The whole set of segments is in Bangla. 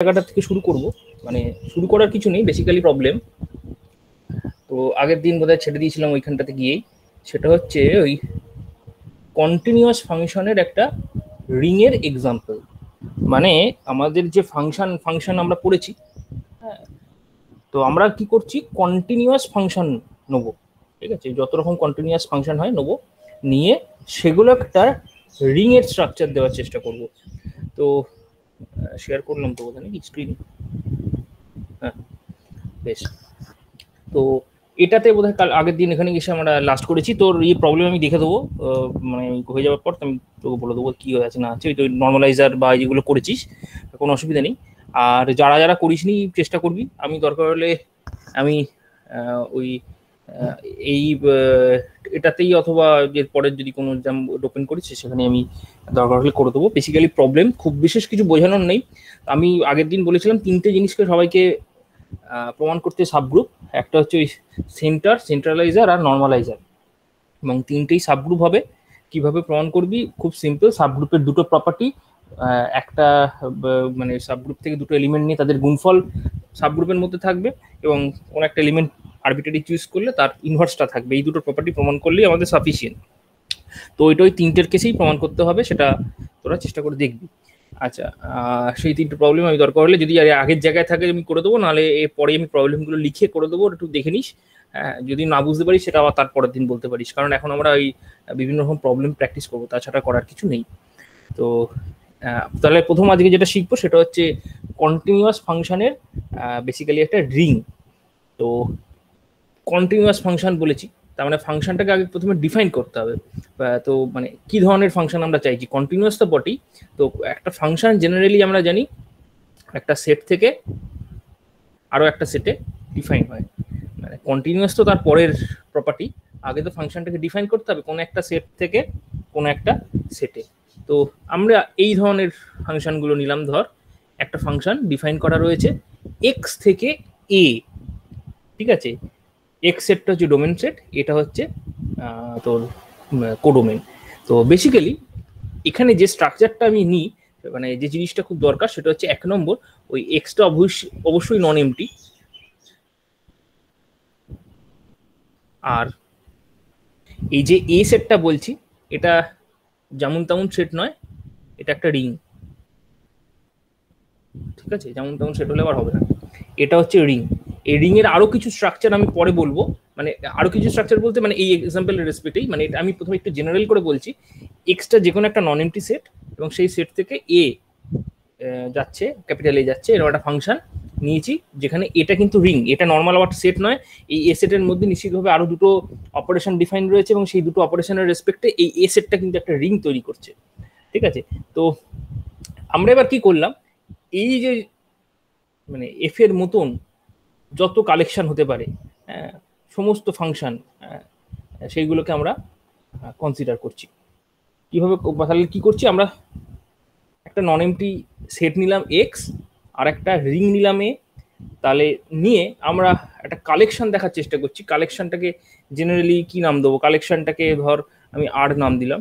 জায়গাটা থেকে শুরু করব, মানে শুরু করার কিছু নেই, বেসিক্যালি প্রবলেম তো আগের দিন বোধহয় ছেড়ে দিয়েছিলাম ওইখানটাতে গিয়েই। সেটা হচ্ছে ওই কন্টিনিউয়াস ফাংশনের একটা রিং এর এক্সাম্পল। মানে আমাদের যে ফাংশন আমরা পড়েছি, হ্যাঁ, তো আমরা কি করছি, কন্টিনিউয়াস ফাংশন নেবো, ঠিক আছে, যত রকম কন্টিনিউয়াস ফাংশন হয় নেবো, নিয়ে সেগুলো একটা রিং এর স্ট্রাকচার দেওয়ার চেষ্টা করব। তো শেয়ার করলাম তো বোধহয় নাকি স্ক্রিন, হ্যাঁ বেশ। তো এটাতে বোধহয় কাল আগের দিন এখানে এসে আমরা লাস্ট করেছি। তোর এই প্রবলেম আমি দেখে দেবো, মানে হয়ে যাওয়ার পর আমি তোকে বলে দেবো কি হয়ে আছে না আছে। তুই নর্মালাইজার বা যেগুলো করেছিস কোনো অসুবিধা নেই। আর যারা যারা করিসনি চেষ্টা করবি, আমি দরকার হলে আমি ওই এই এটাতেই অথবা এর পরের যদি কোনো এক্সাম ওপেন করেছি সেখানে আমি দরকার হলে করে দেবো। বেসিক্যালি প্রবলেম খুব বিশেষ কিছু বোঝানোর নেই। আমি আগের দিন বলেছিলাম তিনটে জিনিসকে সবাইকে প্রমাণ করতে সাবগ্রুপ, একটা হচ্ছে ওই সেন্ট্রালাইজার আর নর্মালাইজার, এবং তিনটেই সাবগ্রুপ হবে। কিভাবে প্রমাণ করবি, খুব সিম্পল। সাবগ্রুপের দুটো প্রপার্টি, একটা মানে সাবগ্রুপ থেকে দুটো এলিমেন্ট নিয়ে তাদের গুণফল সাবগ্রুপের মধ্যে থাকবে, এবং কোন একটা এলিমেন্ট আরবিট্রারি চুজ করলে তার ইনভার্সটা থাকবে। এই দুটো প্রপার্টি প্রমাণ করলেই আমাদের সাফিসিয়েন্ট। তো ওইটা ওই তিনটের কেসেই প্রমাণ করতে হবে, সেটা তোরা চেষ্টা করে দেখবি। আচ্ছা, সেই তিনটে প্রবলেম আমি দরকার হলে যদি আগের জায়গায় থাকে আমি করে দেবো, নাহলে পরে আমি প্রবলেমগুলো লিখে করে দেবো, একটু দেখে নিস। যদি না বুঝতে পারিস সেটা আবার তারপরের দিন বলতে পারিস, কারণ এখন আমরা ওই বিভিন্ন রকম প্রবলেম প্র্যাকটিস করবো, তাছাড়া করার কিছু নেই। তো তাহলে প্রথম আজকে যেটা শিখবো সেটা হচ্ছে কন্টিনিউয়াস ফাংশনের বেসিক্যালি একটা রিং। তো কন্টিনিউয়াস ফাংশন বলেছি, তার মানে ফাংশনটাকে আগে প্রথমে ডিফাইন করতে হবে। তো মানে কি ধরনের ফাংশন আমরা চাইছি, কন্টিনিউয়াস তো বটেই। তো একটা ফাংশন জেনারেলি আমরা জানি একটা সেট থেকে আরো একটা সেটে ডিফাইন হয়। মানে কন্টিনিউয়াস তো তার পরের প্রপার্টি, আগে তো ফাংশনটাকে ডিফাইন করতে হবে কোনো একটা সেট থেকে কোনো একটা সেটে। তো আমরা এই ধরনের ফাংশনগুলো নিলাম। ধর একটা ফাংশন ডিফাইন করা রয়েছে এক্স থেকে এ, ঠিক আছে। এক্স সেটটা হচ্ছে ডোমেন সেট, এটা হচ্ছে তোর কোডোমেন। তো বেসিক্যালি এখানে যে স্ট্রাকচারটা আমি নিই, মানে যে জিনিসটা খুব দরকার সেটা হচ্ছে এক নম্বর, ওই এক্সটা অবশ্যই নন এমটি, আর এই যে এ সেটটা বলছি এটা যেমন তেমন সেট নয়, এটা একটা রিং, ঠিক আছে। যেমন তেমন সেট হলে আবার হবে না, এটা হচ্ছে রিং। এই রিং এর আরো কিছু স্ট্রাকচার আমি পরে বলবো, মানে আরো কিছু স্ট্রাকচার বলতে মানে এই এক্সাম্পলের রেসপেক্টেই, মানে এটা আমি প্রথমে একটু জেনারেল করে বলছি। এক্সটা যে কোনো একটা নন এমটি সেট, এবং সেই সেট থেকে এ যাচ্ছে, ক্যাপিটাল এ যাচ্ছে, এরকম একটা ফাংশন নিয়েছি যেখানে এটা কিন্তু রিং, এটা নর্মাল আবার সেট নয়। এই এ সেটের মধ্যে নিশ্চিতভাবে আরো দুটো অপারেশন ডিফাইন রয়েছে, এবং সেই দুটো অপারেশনের রেসপেক্টে এই এ সেটটা কিন্তু একটা রিং তৈরি করছে, ঠিক আছে। তো আমরা এবার কি করলাম, এই যে মানে এফ এর মতন যত কালেকশন হতে পারে সমস্ত ফাংশন, সেইগুলোকে আমরা কনসিডার করছি। কিভাবে, তাহলে কি করছি আমরা, একটা নন এমটি সেট নিলাম এক্স, আর একটা রিং নিলাম এ, তাহলে নিয়ে আমরা একটা কালেকশন দেখার চেষ্টা করছি। কালেকশনটাকে জেনারেলি কি নাম দেবো, কালেকশনটাকে ধর আমি আর নাম দিলাম,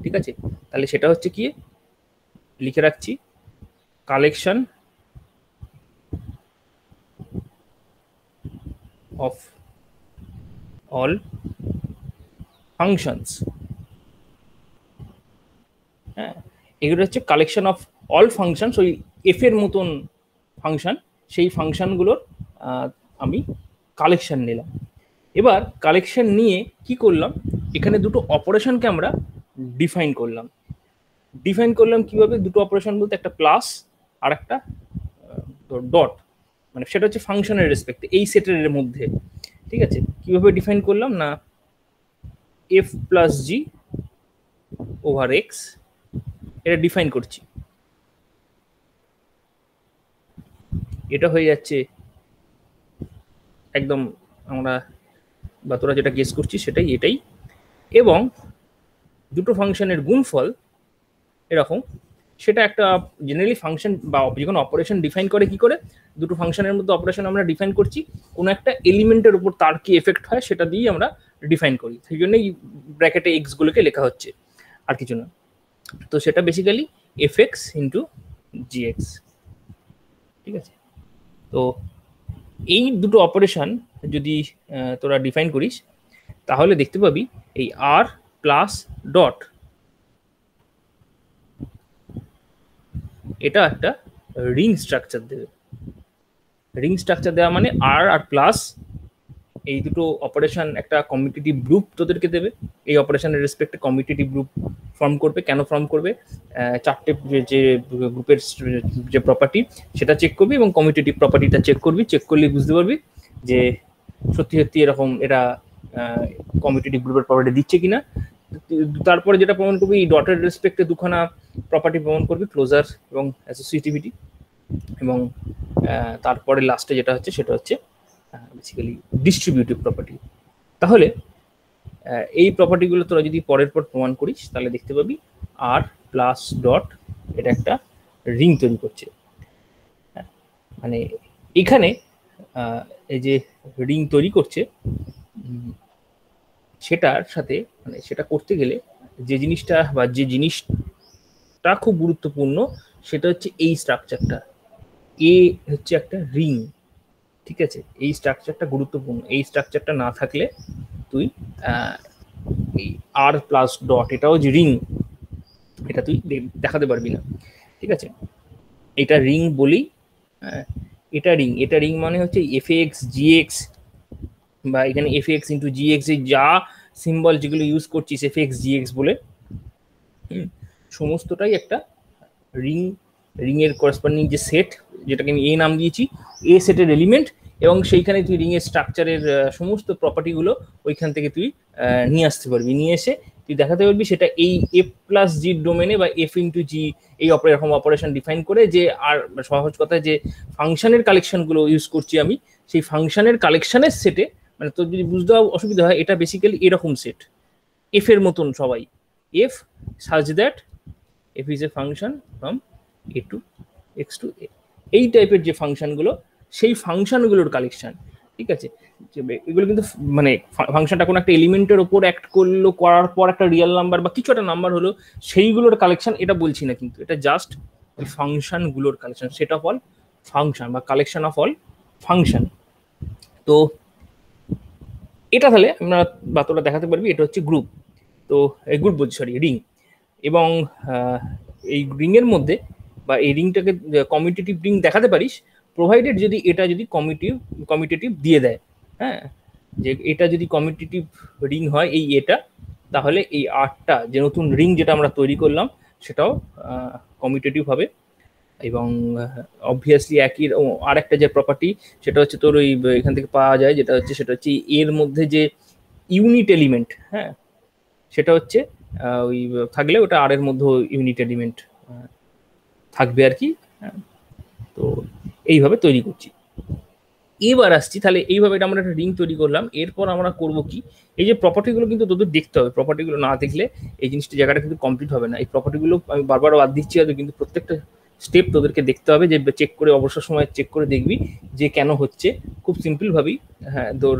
ঠিক আছে। তাহলে সেটা হচ্ছে কি, লিখে রাখছি কালেকশন অফ অল ফাংশনস। হ্যাঁ, এগুলো হচ্ছে কালেকশন অফ অল ফাংশনস, ওই এফ এর মতন ফাংশন, সেই ফাংশনগুলোর আমি কালেকশন নিলাম। এবার কালেকশন নিয়ে কি করলাম, এখানে দুটো অপারেশনকে আমরা ডিফাইন করলাম। কিভাবে, দুটো অপারেশন বলতে একটা প্লাস আর একটা ডট, মানে সেটা হচ্ছে ফাংশনের রেসপেক্টে এই সেটের মধ্যে, ঠিক আছে। কিভাবে ডিফাইন করলাম না, এফ প্লাস জি ওভার এক্স, এটা ডিফাইন করছি। এটা হয়ে যাচ্ছে একদম আমরা বা তোরা যেটা গেস করছিস সেটাই এটাই, এবং দুটো ফাংশনের গুণফল এরকম, সেটা একটা জেনারেলি ফাংশন বা যে কোনো অপারেশন ডিফাইন করে কি করে, দুটো ফাংশনের মধ্যে অপারেশন আমরা ডিফাইন করছি, কোনো একটা এলিমেন্টের উপর তার কি এফেক্ট হয় সেটা দিয়েই আমরা ডিফাইন করি, সেই জন্যই ব্র্যাকেটে এক্স গুলোকে লেখা হচ্ছে, আর কিছু না। তো সেটা বেসিক্যালি এফ এক্স ইন্টু জি এক্স। ঠিক আছে। তো এই দুটো অপারেশন যদি তোরা ডিফাইন করিস তাহলে দেখতে পাবি এই আর প্লাস ডট এটা একটা রিং স্ট্রাকচার দেবে। রিং স্ট্রাকচার দেওয়া মানে আর আর প্লাস এই দুটো অপারেশন একটা কমিউটেটিভ গ্রুপ তোদেরকে দেবে। এই অপারেশনের রেসপেক্টে কমিউটেটিভ গ্রুপ ফর্ম করবে। কেন ফর্ম করবে? চারটে যে গ্রুপের যে প্রপার্টি সেটা চেক করবি এবং কমিউটেটিভ প্রপার্টিটা চেক করবি। চেক করলে বুঝতে পারবি যে সত্যি সত্যি এরকম এটা কমিউটেটিভ গ্রুপের প্রপার্টি দিচ্ছে কিনা। তারপরে যেটা প্রমাণ করবি এই ডটের রেসপেক্টে দুখানা প্রপার্টি প্রমাণ করবি, ক্লোজার এবং অ্যাসোসিয়েটিভিটি। এবং তারপরে লাস্টে যেটা হচ্ছে সেটা হচ্ছে বেসিক্যালি ডিস্ট্রিবিউটিভ প্রপার্টি। তাহলে এই প্রপার্টিগুলো তোরা যদি পরের পর প্রমাণ করিস তাহলে দেখতে পাবি আর প্লাস ডট এটা একটা রিং তৈরি করছে। মানে এখানে এই যে রিং তৈরি করছে সেটার সাথে মানে সেটা করতে গেলে যে জিনিসটা বা যে জিনিসটা খুব গুরুত্বপূর্ণ সেটা হচ্ছে এই স্ট্রাকচারটা। এ হচ্ছে একটা রিং, ঠিক আছে? এই স্ট্রাকচারটা গুরুত্বপূর্ণ। এই স্ট্রাকচারটা না থাকলে তুই এই আর প্লাস ডট এটাও যে রিং এটা তুই দেখাতে পারবি না, ঠিক আছে? এটা রিং বলি, এটা রিং। এটা রিং মানে হচ্ছে এফ এক্স জি এক্স বা এখানে এফ এক্স ইন্টু জি এক্স এর যা সিম্বল যেগুলো ইউজ করছিস এফ এক্স জি এক্স বলে সমস্তটাই একটা রিং। রিংয়ের করেসপন্ডিং যে সেট যেটাকে আমি এ নাম দিয়েছি, এ সেটের এলিমেন্ট, এবং সেইখানে তুই রিংয়ের স্ট্রাকচারের সমস্ত প্রপার্টিগুলো ওইখান থেকে তুই নিয়ে আসতে পারবি। নিয়ে এসে তুই দেখাতে পারবি সেটা এই এফ প্লাস জির ডোমেনে বা এফ ইন্টু জি এই এরকম অপারেশন ডিফাইন করে যে আর সহজ কথায় যে ফাংশনের কালেকশনগুলো ইউজ করছি আমি সেই ফাংশনের কালেকশনের সেটে, মানে তোর যদি বুঝতে অসুবিধা হয় এটা বেসিক্যালি এরকম সেট এফ এর মতন সবাই f such that f is a function from a to x to a, এই টাইপের যে ফাংশনগুলো সেই ফাংশনগুলোর কালেকশন, ঠিক আছে? এগুলো কিন্তু মানে ফাংশনটা কোনো একটা এলিমেন্টের ওপর অ্যাক্ট করলো, করার পর একটা রিয়েল নাম্বার বা কিছু একটা নাম্বার হলো সেইগুলোর কালেকশন এটা বলছি না, কিন্তু এটা জাস্ট ওই ফাংশনগুলোর collection, set of all function বা কালেকশন অফ অল ফাংশন। তো এটা তাহলে আমরা বা তোরা দেখাতে পারবি এটা হচ্ছে গ্রুপ। তো এই গ্রুপ বলছি সরি রিং। এবং এই রিংয়ের মধ্যে বা এই রিংটাকে কমিউটেটিভ রিং দেখাতে পারিস প্রোভাইডেড যদি এটা যদি কমিউটেটিভ দিয়ে দেয়। হ্যাঁ, যে এটা যদি কমিউটেটিভ রিং হয় এই এটা, তাহলে এই আটটা যে নতুন রিং যেটা আমরা তৈরি করলাম সেটাও কমিউটেটিভ হবে। এবং অবভিয়াসলি একই আর একটা যে প্রপার্টি সেটা হচ্ছে তোর ওই এখান থেকে পাওয়া যায় যেটা হচ্ছে সেটা হচ্ছে এর মধ্যে যে ইউনিট এলিমেন্ট, হ্যাঁ সেটা হচ্ছে ওই থাকলে ওটা আর এর মধ্যে ইউনিট এলিমেন্ট থাকবে আর কি। তো এইভাবে তৈরি করছি। এবার আসছি তাহলে এইভাবে এটা আমরা একটা রিং তৈরি করলাম। এরপর আমরা করব কি, এই যে প্রপার্টিগুলো কিন্তু তোদের দেখতে হবে। প্রপার্টিগুলো না দেখলে এই জিনিসটা জায়গাটা কিন্তু কমপ্লিট হবে না। এই প্রপার্টিগুলো আমি বারবার বাদ দিচ্ছি হয়তো, কিন্তু প্রত্যেকটা স্টেপ তোদেরকে দেখতে হবে, যে চেক করে অবসর সময় চেক করে দেখবি যে কেন হচ্ছে। খুব সিম্পল ভাবি, হ্যাঁ তোর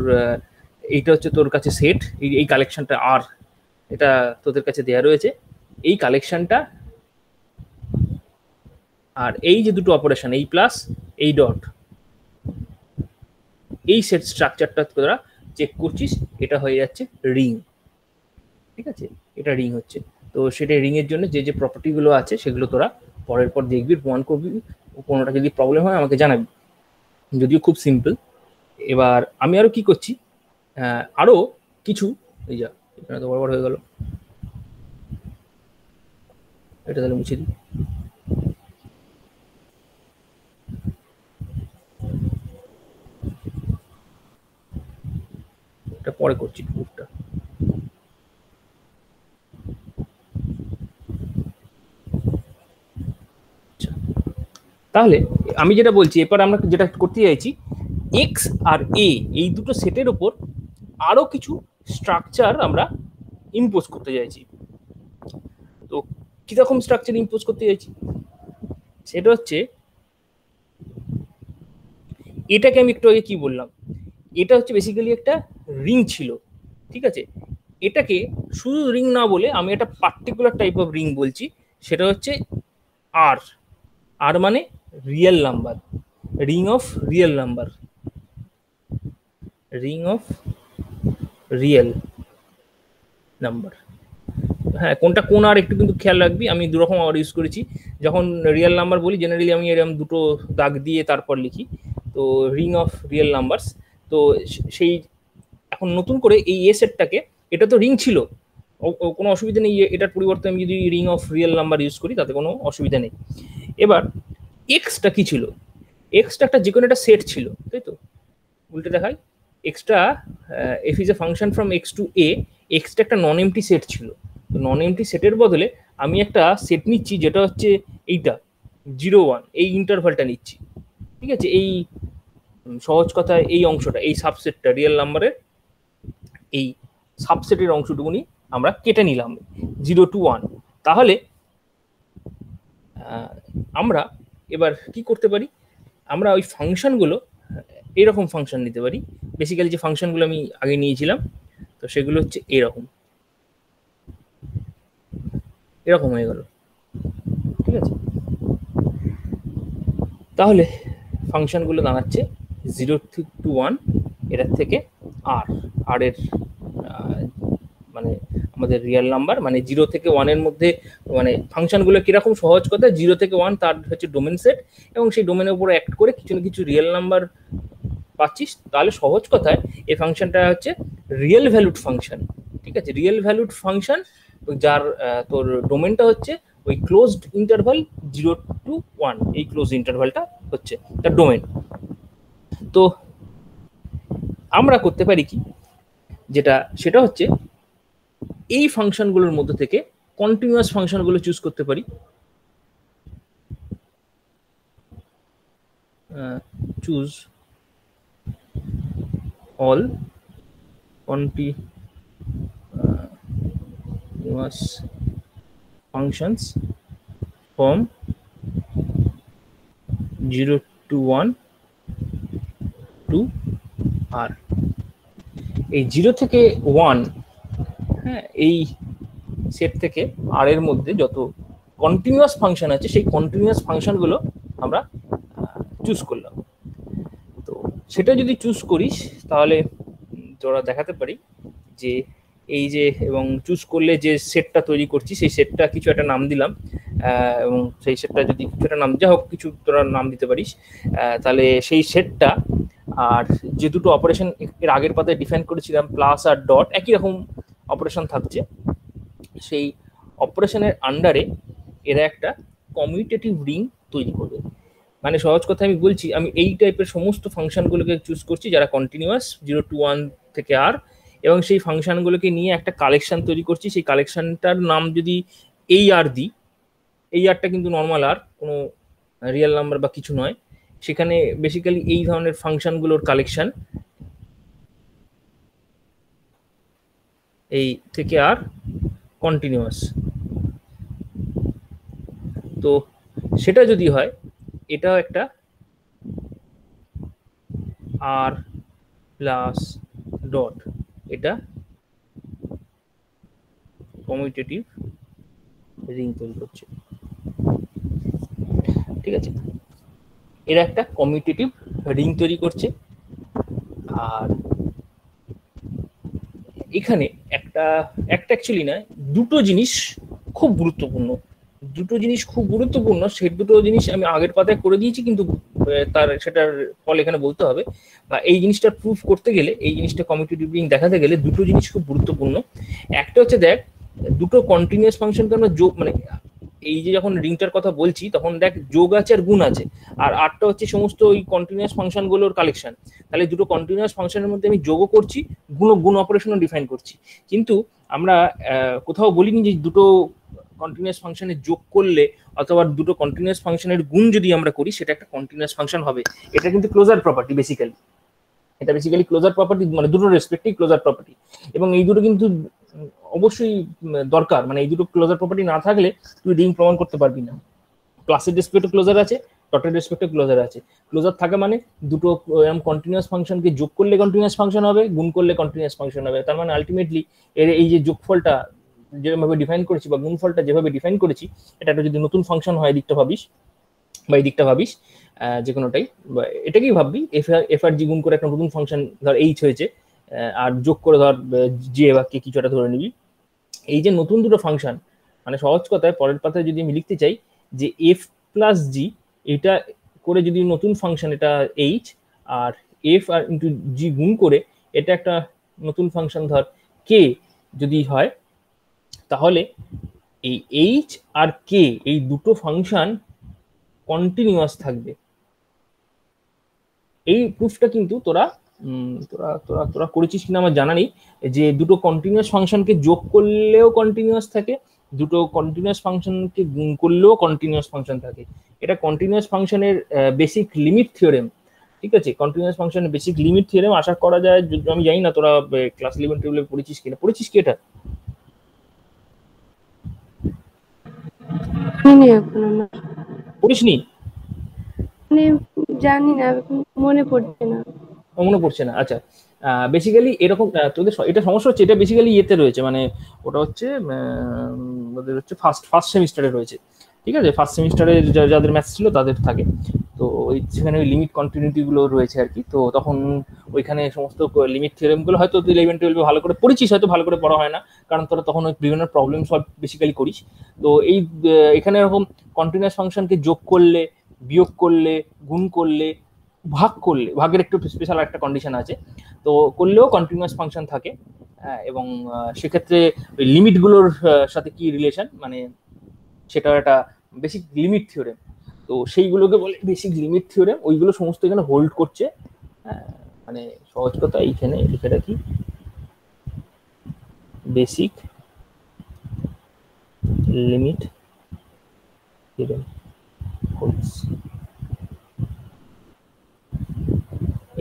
এইটা হচ্ছে তোর কাছে সেট, এই কালেকশনটা আর এটা তোদের কাছে দেয়া রয়েছে, এই কালেকশনটা আর এই যে দুটো অপারেশন এই প্লাস এই ডট, এই সেট স্ট্রাকচারটা তোরা চেক করছিস, এটা হয়ে যাচ্ছে রিং, ঠিক আছে? এটা রিং হচ্ছে। তো সেটা রিং এর জন্য যে যে প্রপার্টিগুলো আছে সেগুলো তোরা পরের পর দেখবি, প্রমাণ করবি। কোনোটা যদি প্রবলেম হয় আমাকে জানাবি, যদিও খুব সিম্পল। এবার আমি আরো কি করছি, আরো কিছু এই যা এখানে তো বড় হয়ে গেল, এটা তাহলে মুছে দিই। এটা পরে করছি গ্রুপটা। তাহলে আমি যেটা বলছি এরপর আমরা যেটা করতে চাইছি, এক্স আর এ এই দুটো সেটের ওপর আরো কিছু স্ট্রাকচার আমরা ইম্পোজ করতে চাইছি। তো কিরকম স্ট্রাকচার ইম্পোজ করতে চাইছি সেটা হচ্ছে, এটাকে আমি একটু আগে কি বললাম, এটা হচ্ছে বেসিক্যালি একটা রিং ছিল, ঠিক আছে? এটাকে শুধু রিং না বলে আমি একটা পার্টিকুলার টাইপ অফ রিং বলছি, সেটা হচ্ছে আর। আর মানে real number. Ring of real number, ring of real number. হ্যাঁ, কোনটা কোন আর একটু কিন্তু খেয়াল রাখবি, আমি দুরকম আবার ইউজ করেছি। যখন রিয়েল নাম্বার বলি জেনারেলি আমি এরকম দুটো দাগ দিয়ে তারপর লিখি, তো রিং অফ রিয়েল নাম্বারস। তো সেই এখন নতুন করে এই এ সেটটাকে, এটা তো রিং ছিল, কোনো অসুবিধা নেই, এটার পরিবর্তে আমি যদি ring of real number use করি তাতে কোনো অসুবিধা নেই। এবার এক্সটা কি ছিল, এক্সটা একটা যে কোনো একটা সেট ছিল, তাই তো? উল্টে দেখাই, এক্সটা f is a function from x to a, এক্সটা একটা নন এমটি সেট ছিল। তো নন এমটি সেটের বদলে আমি একটা সেট নিচ্ছি যেটা হচ্ছে এইটা 0 1, এই ইন্টারভালটা নিচ্ছি, ঠিক আছে? এই সহজ কথায় এই অংশটা, এই সাবসেটটা রিয়েল নাম্বারের এই সাবসেটের অংশটুকুনি আমরা কেটে নিলাম 0 to 1। তাহলে আমরা এবার কি করতে পারি, আমরা ওই ফাংশনগুলো এরকম ফাংশন নিতে পারি। বেসিক্যালি যে ফাংশনগুলো আমি আগে নিয়েছিলাম, তো সেগুলো হচ্ছে এরকম, এরকম হয়ে গেল, ঠিক আছে? তাহলে ফাংশনগুলো দাঁড়াচ্ছে 0 to 1, এটার থেকে আর এর মানে আমাদের রিয়েল নাম্বার, মানে 0 থেকে 1 এর মধ্যে, মানে ফাংশনগুলো কিরকম, সহজ কথা 0 থেকে 1 তার হচ্ছে ডোমেন সেট, এবং সেই ডোমেনের উপরে অ্যাক্ট করে কিছু না কিছু রিয়েল নাম্বার পাচ্ছিস। তাহলে সহজ কথায় এই ফাংশনটা হচ্ছে রিয়েল ভ্যালুড ফাংশন, ঠিক আছে? রিয়েল ভ্যালুড ফাংশন যার তোর ডোমেনটা হচ্ছে ওই ক্লোজড ইন্টারভাল 0 to 1, এই ক্লোজ ইন্টারভালটা হচ্ছে তার ডোমেন। তো আমরা করতে পারি কি, যেটা সেটা হচ্ছে এই ফাংশনগুলোর মধ্যে থেকে কন্টিনিউয়াস ফাংশনগুলো চুজ করতে পারি। Choose all continuous functions from 0 to 1 to r। এই 0 থেকে 1, হ্যাঁ, এই সেট থেকে আর এর মধ্যে যত কন্টিনিউয়াস ফাংশন আছে সেই কন্টিনিউয়াস ফাংশনগুলো আমরা চুজ করলাম। তো সেটা যদি চুজ করিস তাহলে তোরা দেখাতে পারি যে এই যে, এবং চুজ করলে যে সেটটা তৈরি করছি সেই সেটটা কিছু একটা নাম দিলাম, এবং সেই সেটটা যদি কিছু একটা নাম, যা হোক কিছু তোরা নাম দিতে পারিস, তাহলে সেই সেটটা আর যে দুটো অপারেশন এর আগের পাতায় ডিফাইন করেছিলাম প্লাস আর ডট, একই রকম অপারেশন থাকছে, সেই অপারেশনের আন্ডারে এরা একটা কমিউটেটিভ রিং তৈরি করবে। মানে সহজ কথা আমি বলছি, আমি এই টাইপের সমস্ত ফাংশনগুলোকে চুজ করছি যারা কন্টিনিউয়াস 0 to 1 থেকে আর, এবং সেই ফাংশনগুলোকে নিয়ে একটা কালেকশন তৈরি করছি। সেই কালেকশনটার নাম যদি এই আর দিই, এই আরটা কিন্তু নর্মাল আর, কোনো রিয়েল নাম্বার বা কিছু নয়, সেখানে বেসিক্যালি এই ধরনের ফাংশনগুলোর কালেকশন, এই থেকে আর কন্টিনিউয়াস। তো সেটা যদি হয়, এটাও একটা আর প্লাস ডট, এটা কমিউটেটিভ রিং তৈরি করছে, ঠিক আছে? এরা একটা কমিউটেটিভ রিং তৈরি করছে। আর এখানে একটা অ্যাকচুয়ালি না, দুটো জিনিস খুব গুরুত্বপূর্ণ, সেই দুটো জিনিস আমি আগের পাতায় করে দিয়েছি, কিন্তু তার সেটার ফল এখানে বলতে হবে, বা এই জিনিসটা প্রুফ করতে গেলে, এই জিনিসটা কমিউটেটিভ রিং দেখাতে গেলে দুটো জিনিস খুব গুরুত্বপূর্ণ। একটা হচ্ছে দেখ, দুটো কন্টিনিউয়াস ফাংশনকে আমরা যোগ, মানে এই যে যখন রিংটার কথা বলছি তখন দেখ যোগ আছে আর গুণ আছে, আর আরটা হচ্ছে সমস্ত ওই কন্টিনিউয়াস ফাংশনগুলোর কালেকশন। তাহলে দুটো কন্টিনিউয়াস ফাংশনের মধ্যে আমি যোগও করছি, গুণ অপারেশনও ডিফাইন করছি। কিন্তু আমরা কোথাও বলিনি যে দুটো কন্টিনিউয়াস ফাংশনের যোগ করলে অথবা দুটো কন্টিনিউয়াস ফাংশনের গুণ যদি আমরা করি সেটা একটা কন্টিনিউয়াস ফাংশন হবে। এটা কিন্তু ক্লোজার প্রপার্টি বেসিক্যালি, এটা বেসিক্যালি ক্লোজার প্রপার্টি, মানে দুটো রেসপেক্টিভ ক্লোজার প্রপার্টি, এবং এই দুটো কিন্তু অবশ্যই দরকার। মানে এই দুটো ক্লোজার প্রপার্টি না থাকলে তুই রিং প্রমাণ করতে পারবি না। ক্লাসের রেসপেক্টে ক্লোজার আছে, ডটের রেসপেক্টে ক্লোজার আছে। ক্লোজার থাকে মানে দুটো এরকম কন্টিনিউয়াস ফাংশনকে যোগ করলে কন্টিনিউয়াস ফাংশন হবে, গুণ করলে কন্টিনিউয়াস ফাংশন হবে। তার মানে আলটিমেটলি এর এই যে যোগফলটা যেভাবে ডিফাইন করেছি বা গুণফলটা যেভাবে ডিফাইন করেছি, এটা একটা যদি নতুন ফাংশন হয় দিকটা ভাবিস, বা এই দিকটা ভাবিস, যে কোনোটাই, এটাকেই ভাববি এফ আর জি গুণ করে একটা নতুন ফাংশন ধর এইচ হয়েছে, আর যোগ করে ধর জে বা কে কিছু একটা ধরে নিবি। এই যে নতুন দুটো ফাংশন, মানে সহজ কথায় পরের পাতায় যদি আমি লিখতে চাই যে এফ প্লাস জি, এটা করে যদি নতুন ফাংশন এটা এইচ, আর এফ আর ইন্টু জি গুণ করে এটা একটা নতুন ফাংশন ধর কে যদি হয়, তাহলে এই এইচ আর কে এই দুটো ফাংশন কন্টিনিউয়াস থাকবে। এই প্রুফটা কিন্তু তোরা তোরা তোরা তোরা করেছিস কিনা আমার জানা নেই, যে দুটো কন্টিনিউয়াস ফাংশনকে যোগ করলেও কন্টিনিউয়াস থাকে, দুটো কন্টিনিউয়াস ফাংশনকে গুণ করলেও কন্টিনিউয়াস ফাংশন থাকে। এটা কন্টিনিউয়াস ফাংশনের বেসিক লিমিট থিওরেম, ঠিক আছে? কন্টিনিউয়াস ফাংশনের বেসিক লিমিট থিওরেম আশা করা যায়, আমি জানি না তোরা ক্লাস 11-12 পড়েছিস কিনা, পড়েছিস কি এটা? পড়িসনি? জানি না, মনে পড়ছে না। মনে পড়ছে না, আচ্ছা। বেসিক্যালি এরকম তোদের এটা সমস্যা হচ্ছে, এটা বেসিক্যালি ইয়েতে রয়েছে, মানে ওটা হচ্ছে ওদের হচ্ছে ফার্স্ট সেমিস্টারে রয়েছে, ঠিক আছে? ফার্স্ট সেমিস্টারে যাদের ম্যাথস ছিল তাদের থাকে, তো ওই সেখানে ওই লিমিট কন্টিনিউটি গুলো রয়েছে আর কি। তো তখন ওইখানে সমস্ত লিমিট থিওরেম গুলো হয়তো তুই 11-12 ভালো করে পড়েছিস, হয়তো ভালো করে পড়া হয় না, কারণ তোরা তখন ওই বিভিন্ন প্রবলেম সলভ বেসিক্যালি করিস। তো এই এখানে এরকম কন্টিনিউয়াস ফাংশনকে যোগ করলে, বিয়োগ করলে, গুণ করলে, ভাগ করলে, ভাগের একটু স্পেশাল একটা কন্ডিশন আছে, তো করলেও কন্টিনিউয়াস ফাংশন থাকে। এবং সেক্ষেত্রে ওই লিমিটগুলোর সাথে কি রিলেশন, মানে সেটা একটা বেসিক লিমিট থিওরেম, তো সেইগুলোকে বলে বেসিক লিমিট থিওরেম। ওইগুলো সমস্ত এখানে হোল্ড করছে। মানে সহজ কথা এইখানে লিখে রাখি, বেসিক লিমিট থিওরেম হোল্ডস।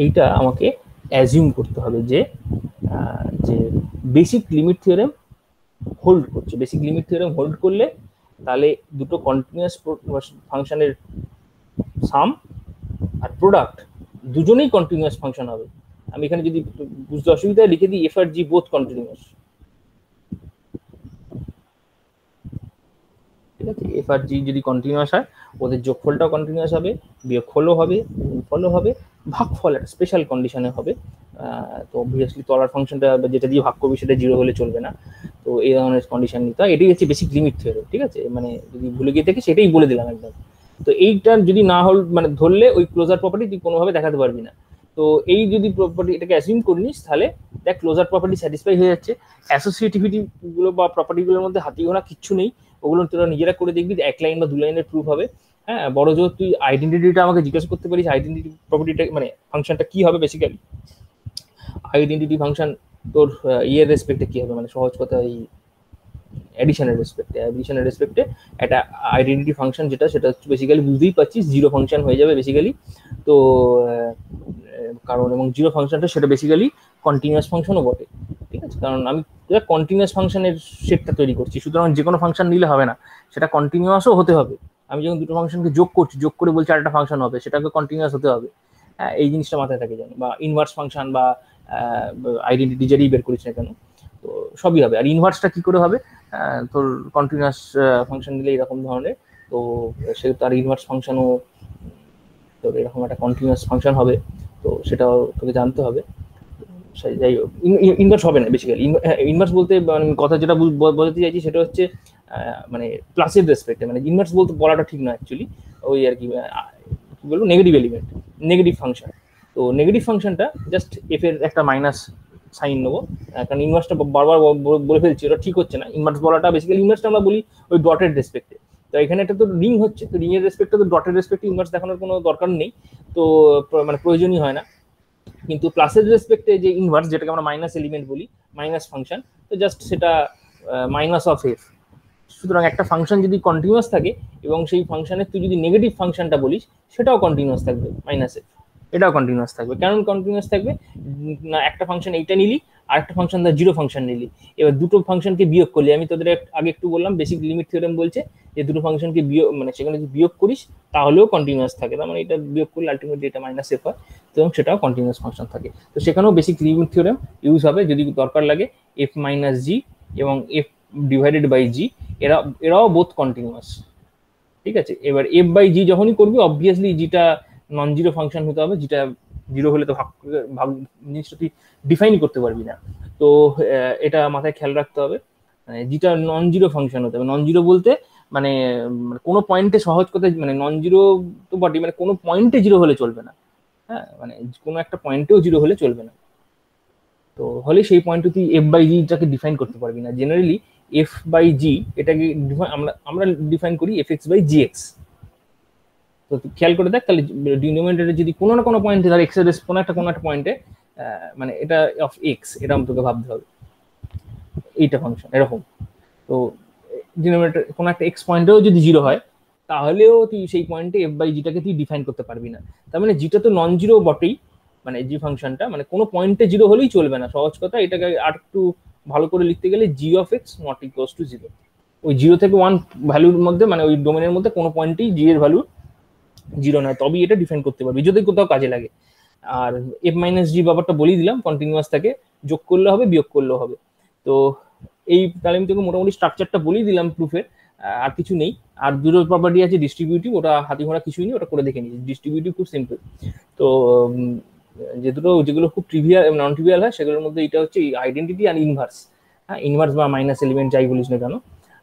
এইটা আমাকে অ্যাজিউম করতে হবে যে বেসিক লিমিট থিওরেম হোল্ড করছে। বেসিক লিমিট থিওরেম হোল্ড করলে তাহলে দুটো কন্টিনিউয়াস ফাংশনের সাম আর প্রোডাক্ট দুজনেই কন্টিনিউয়াস ফাংশন হবে। আমি এখানে যদি বুঝতে অসুবিধা লিখে দিই এফ আর জি বোথ কন্টিনিউয়াস, ঠিক আছে? এফ আর জি যদি কন্টিনিউয়াস হয়, ওদের যোগফলটাও কন্টিনিউয়াস হবে, বিয়োগফলও হবে, গুণফলও হবে, ভাগফল একটা স্পেশাল কন্ডিশনে হবে। তো অবভিয়াসলি তলার ফাংশনটা যেটা দিয়ে ভাগ করবি সেটা 0 হলে চলবে না, তো এই ধরনের কন্ডিশন নিতে হয়। এটাই হচ্ছে বেসিক লিমিট থিওরেম, ঠিক আছে? মানে যদি ভুলে গিয়ে থাকে সেটাই বলে দিলাম একদম। তো এইটা যদি না হল মানে ধরলে ওই ক্লোজার প্রপার্টি তুই কোনোভাবে দেখাতে পারবি না। তো এই যদি প্রপার্টি এটাকে অ্যাসিউম করে নিস, তাহলে দেখ ক্লোজার প্রপার্টি স্যাটিসফাই হয়ে যাচ্ছে। অ্যাসোসিয়েটিভিটি গুলো বা প্রপার্টিগুলোর মধ্যে হাতি ঘোড়া কিচ্ছু নেই, ওগুলো তোরা নিজেরা করে দেখবি, 1 লাইন বা 2 লাইনের প্রুফ হবে। হ্যাঁ, বড় জোর তুই আইডেন্টিটিটা আমাকে জিজ্ঞাসা করতে পারিস, আইডেন্টিটি প্রপার্টিটা মানে ফাংশনটা কি হবে। বেসিক্যালি আইডেন্টিটি ফাংশন তোর ইয়ের রেসপেক্টে কি হবে, মানে সহজ কথা এই অ্যাডিশনের রেসপেক্টে একটা আইডেন্টিটি ফাংশন যেটা, সেটা হচ্ছে বেসিক্যালি বুঝতেই পারছিস 0 ফাংশন হয়ে যাবে বেসিক্যালি। তো কারণ এবং 0 ফাংশনটা সেটা বেসিক্যালি কন্টিনিউয়াস ফাংশনও বটে, ঠিক আছে? কারণ আমি কন্টিনিউয়াস ফাংশনের সেটটা তৈরি করছি, সুতরাং যে কোনো ফাংশন নিলে হবে না, সেটা কন্টিনিউয়াসও হতে হবে। আমি যখন দুটো ফাংশনকে যোগ করছি, যোগ করে বলছি আরেকটা ফাংশন হবে, সেটাকে কন্টিনিউয়াস হতে হবে। হ্যাঁ, এই জিনিসটা মাথায় থাকে যেন, বা ইনভার্স ফাংশন বা আইডেন্টিটি যেটাই বের করিস না কেন, তো সবই হবে। আর ইনভার্সটা কি করে হবে, তোর কন্টিনিউয়াস ফাংশন দিলে এরকম ধরনের, তো সে তার ইনভার্স ফাংশনও তোর এরকম একটা কন্টিনিউয়াস ফাংশন হবে, তো সেটাও তোকে জানতে হবে। যাই হোক, ইনভার্স হবে না বেসিক্যালি। ইনভার্স বলতে মানে কথা যেটা বলতে চাইছি সেটা হচ্ছে মানে প্লাসের রেসপেক্টে, মানে ইনভার্স বলতে বলাটা ঠিক না অ্যাকচুয়ালি, ওই আর কি বলবো নেগেটিভ এলিমেন্ট, নেগেটিভ ফাংশন। তো নেগেটিভ ফাংশনটা জাস্ট এফ এর একটা মাইনাস সাইন নেবো, কারণ ইনভার্সটা বারবার বলে ফেলছি, ওটা ঠিক হচ্ছে না। ইনভার্স বলাটা বেসিক্যালি, ইনভার্সটা আমরা বলি ওই ডটের রেসপেক্টে, তো এখানে একটা তো রিং হচ্ছে, তো রিং এর রেসপেক্টে তো ডটের রেসপেক্টে ইনভার্স দেখানোর কোনো দরকার নেই, তো মানে প্রয়োজনই হয় না। কিন্তু প্লাসের রেসপেক্টে যে ইনভার্স, যেটাকে আমরা মাইনাস এলিমেন্ট বলি, মাইনাস ফাংশন, তো জাস্ট সেটা মাইনাস অফ এফ। সুতরাং একটা ফাংশন যদি কন্টিনিউয়াস থাকে এবং সেই ফাংশনের তুই যদি নেগেটিভ ফাংশনটা বলিস, সেটাও কন্টিনিউয়াস থাকবে, মাইনাস এফ, এটাও কন্টিনিউয়াস থাকবে। কেন কন্টিনিউয়াস থাকবে না, একটা ফাংশন এইটা নিলি, আর একটা ফাংশন দা 0 ফাংশন নিলি, এবার দুটো ফাংশনকে বিয়োগ করলি, আমি তোদের আগে একটু বললাম বেসিক লিমিট থিওরেম বলছে যে দুটো ফাংশনকে বিয়োগ মানে সেখানে যদি বিয়োগ করিস তাহলেও কন্টিনিউয়াস থাকে, তার মানে এটা বিয়োগ করলে আলটিমেটলি এটা মাইনাস এফ হয়, এবং সেটাও কন্টিনিউয়াস ফাংশন থাকে। তো সেখানেও বেসিক লিমিট থিওরেম ইউজ হবে যদি দরকার লাগে। এফ মাইনাস জি এবং এফ ডিভাইডেড বাই জি, এরাও বোথ কন্টিনিউয়াস, ঠিক আছে, এবার এফ বাই জি যখনই করবি অবভিয়াসলি জিটা নন জিরো ফাংশন হতে হবে, যেটা জিরো হলে তো ভাগ জিনিসটা তুই ডিফাইন করতে পারবি না। তো এটা মাথায় খেয়াল রাখতে হবে, যেটা নন জিরো ফাংশন হতে হবে। নন জিরো বলতে মানে কোনো পয়েন্টে, সহজ কথা মানে নন জিরো তো বটে, মানে কোনো পয়েন্টে জিরো হলে চলবে না, হ্যাঁ মানে কোনো একটা পয়েন্টেও জিরো হলে চলবে না। তো হলে সেই পয়েন্টে তুই এফ বাই জিটাকে ডিফাইন করতে পারবি না। জেনারেলি এফ বাই জি এটাকে আমরা ডিফাইন করি f x by g x. তো খেয়াল করে দেখ, তাহলে ডিনোমিনেটরে যদি কোনো না কোনো পয়েন্টে, ধর এক্স এর কোনো একটা পয়েন্টে মানে এটা অফ এক্স, এটা তোকে ভাবতে হবে এইটা ফাংশন এরকম। তো ডিনোমিনেটর কোনো একটা এক্স পয়েন্টেও যদি জিরো হয় তাহলেও তুই সেই পয়েন্টে এফ বাই জিটাকে তুই ডিফাইন করতে পারবি না। তার মানে জিটা তো নন জিরো বটেই, মানে জি ফাংশনটা মানে কোনো পয়েন্টে জিরো হলেই চলবে না। সহজ কথা, এটাকে আর একটু ভালো করে লিখতে গেলে g of x not equals to zero. ওই জিরো থেকে ওয়ান ভ্যালুর মধ্যে, মানে ওই ডোমেনের মধ্যে কোনো পয়েন্টেই জি এর ভ্যালু জিরো নয়, তবেই এটা ডিফাইন করতে পারবি যদি কোথাও কাজে লাগে। আর এফ মাইনাস জি ব্যাপারটা বলেই দিলাম, কন্টিনিউয়াস থাকে, যোগ করলে হবে বিয়োগ করলেও হবে। তো এই তাহলে আমি তোকে মোটামুটি স্ট্রাকচারটা বলেই দিলাম প্রুফের, আর কিছু নেই। আর দুটো প্রপার্টি আছে ডিস্ট্রিবিউটিভ, ওটা হাতি ঘোড়া কিছুই নেই, ওটা করে দেখে নিই। ডিস্ট্রিবিউটিভ খুব সিম্পল। তো যেগুলো খুব ট্রিভিয়াল নন ট্রিভিয়াল হয় সেগুলোর মধ্যে এটা হচ্ছে আইডেন্টিটি আর ইনভার্স। হ্যাঁ, ইনভার্স বা মাইনাস এলিমেন্ট যাই বলিস না কেন।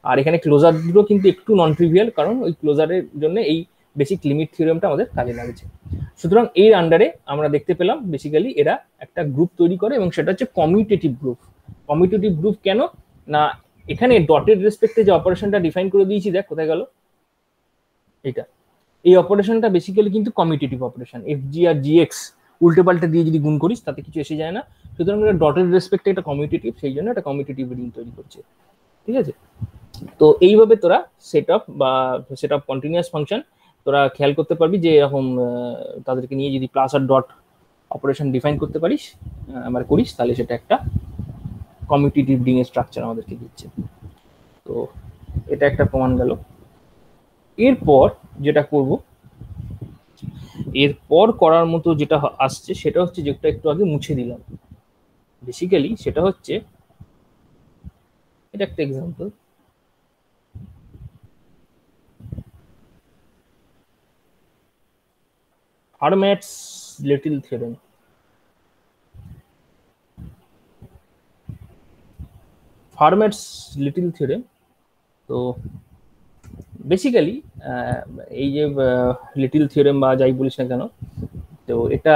আর এখানে ক্লোজার দুটো কিন্তু একটু নন ট্রিভিয়াল, কারণ ওই ক্লোজারের জন্য এই বেসিক লিমিট থিওরেমটা আমাদের কাজে লাগছে। সুতরাং এর আন্ডারে আমরা দেখতে পেলাম বেসিক্যালি এরা একটা গ্রুপ তৈরি করে, এবং সেটা হচ্ছে কমিউটেটিভ গ্রুপ। কমিউটেটিভ গ্রুপ কেন না, এখানে ডটের রেসপেক্টে যে অপারেশনটা ডিফাইন করে দিয়েছি, দেখ কোথায় গেল এটা। এই অপারেশনটা বেসিক্যালি কিন্তু কমিউটেটিভ অপারেশন। এফ জি আর জি এক্স উল্টে পাল্টে দিয়ে যদি গুণ করিস তাতে কিছু এসে যায় না। সুতরাং এটা ডটের রেসপেক্টে এটা কমিউটেটিভ, সেই জন্য এটা কমিউটেটিভ রিং তৈরি করছে। ঠিক আছে, তো এইভাবে তোরা সেট আপ বা সেট আপ কন্টিনিউয়াস ফাংশন তোরা খেয়াল করতে পারবি যে এরকম তাদেরকে নিয়ে যদি প্লাস আর ডট অপারেশন ডিফাইন করতে পারিস আমার করিস, তাহলে সেটা একটা কমিউটেটিভ রিং এর স্ট্রাকচার আমাদেরকে দিচ্ছে। তো এটা একটা প্রমাণ গেল। এরপর যেটা করব, এরপর করার মতো যেটা আসছে সেটা হচ্ছে, যেটা একটু আগে মুছে দিলাম বেসিক্যালি, সেটা হচ্ছে এটা একটা example. Fermat's little theorem. Fermat's little theorem, তো বেসিক্যালি এই যে লিটল থিওরেম বা যাই বলিস না কেন, তো এটা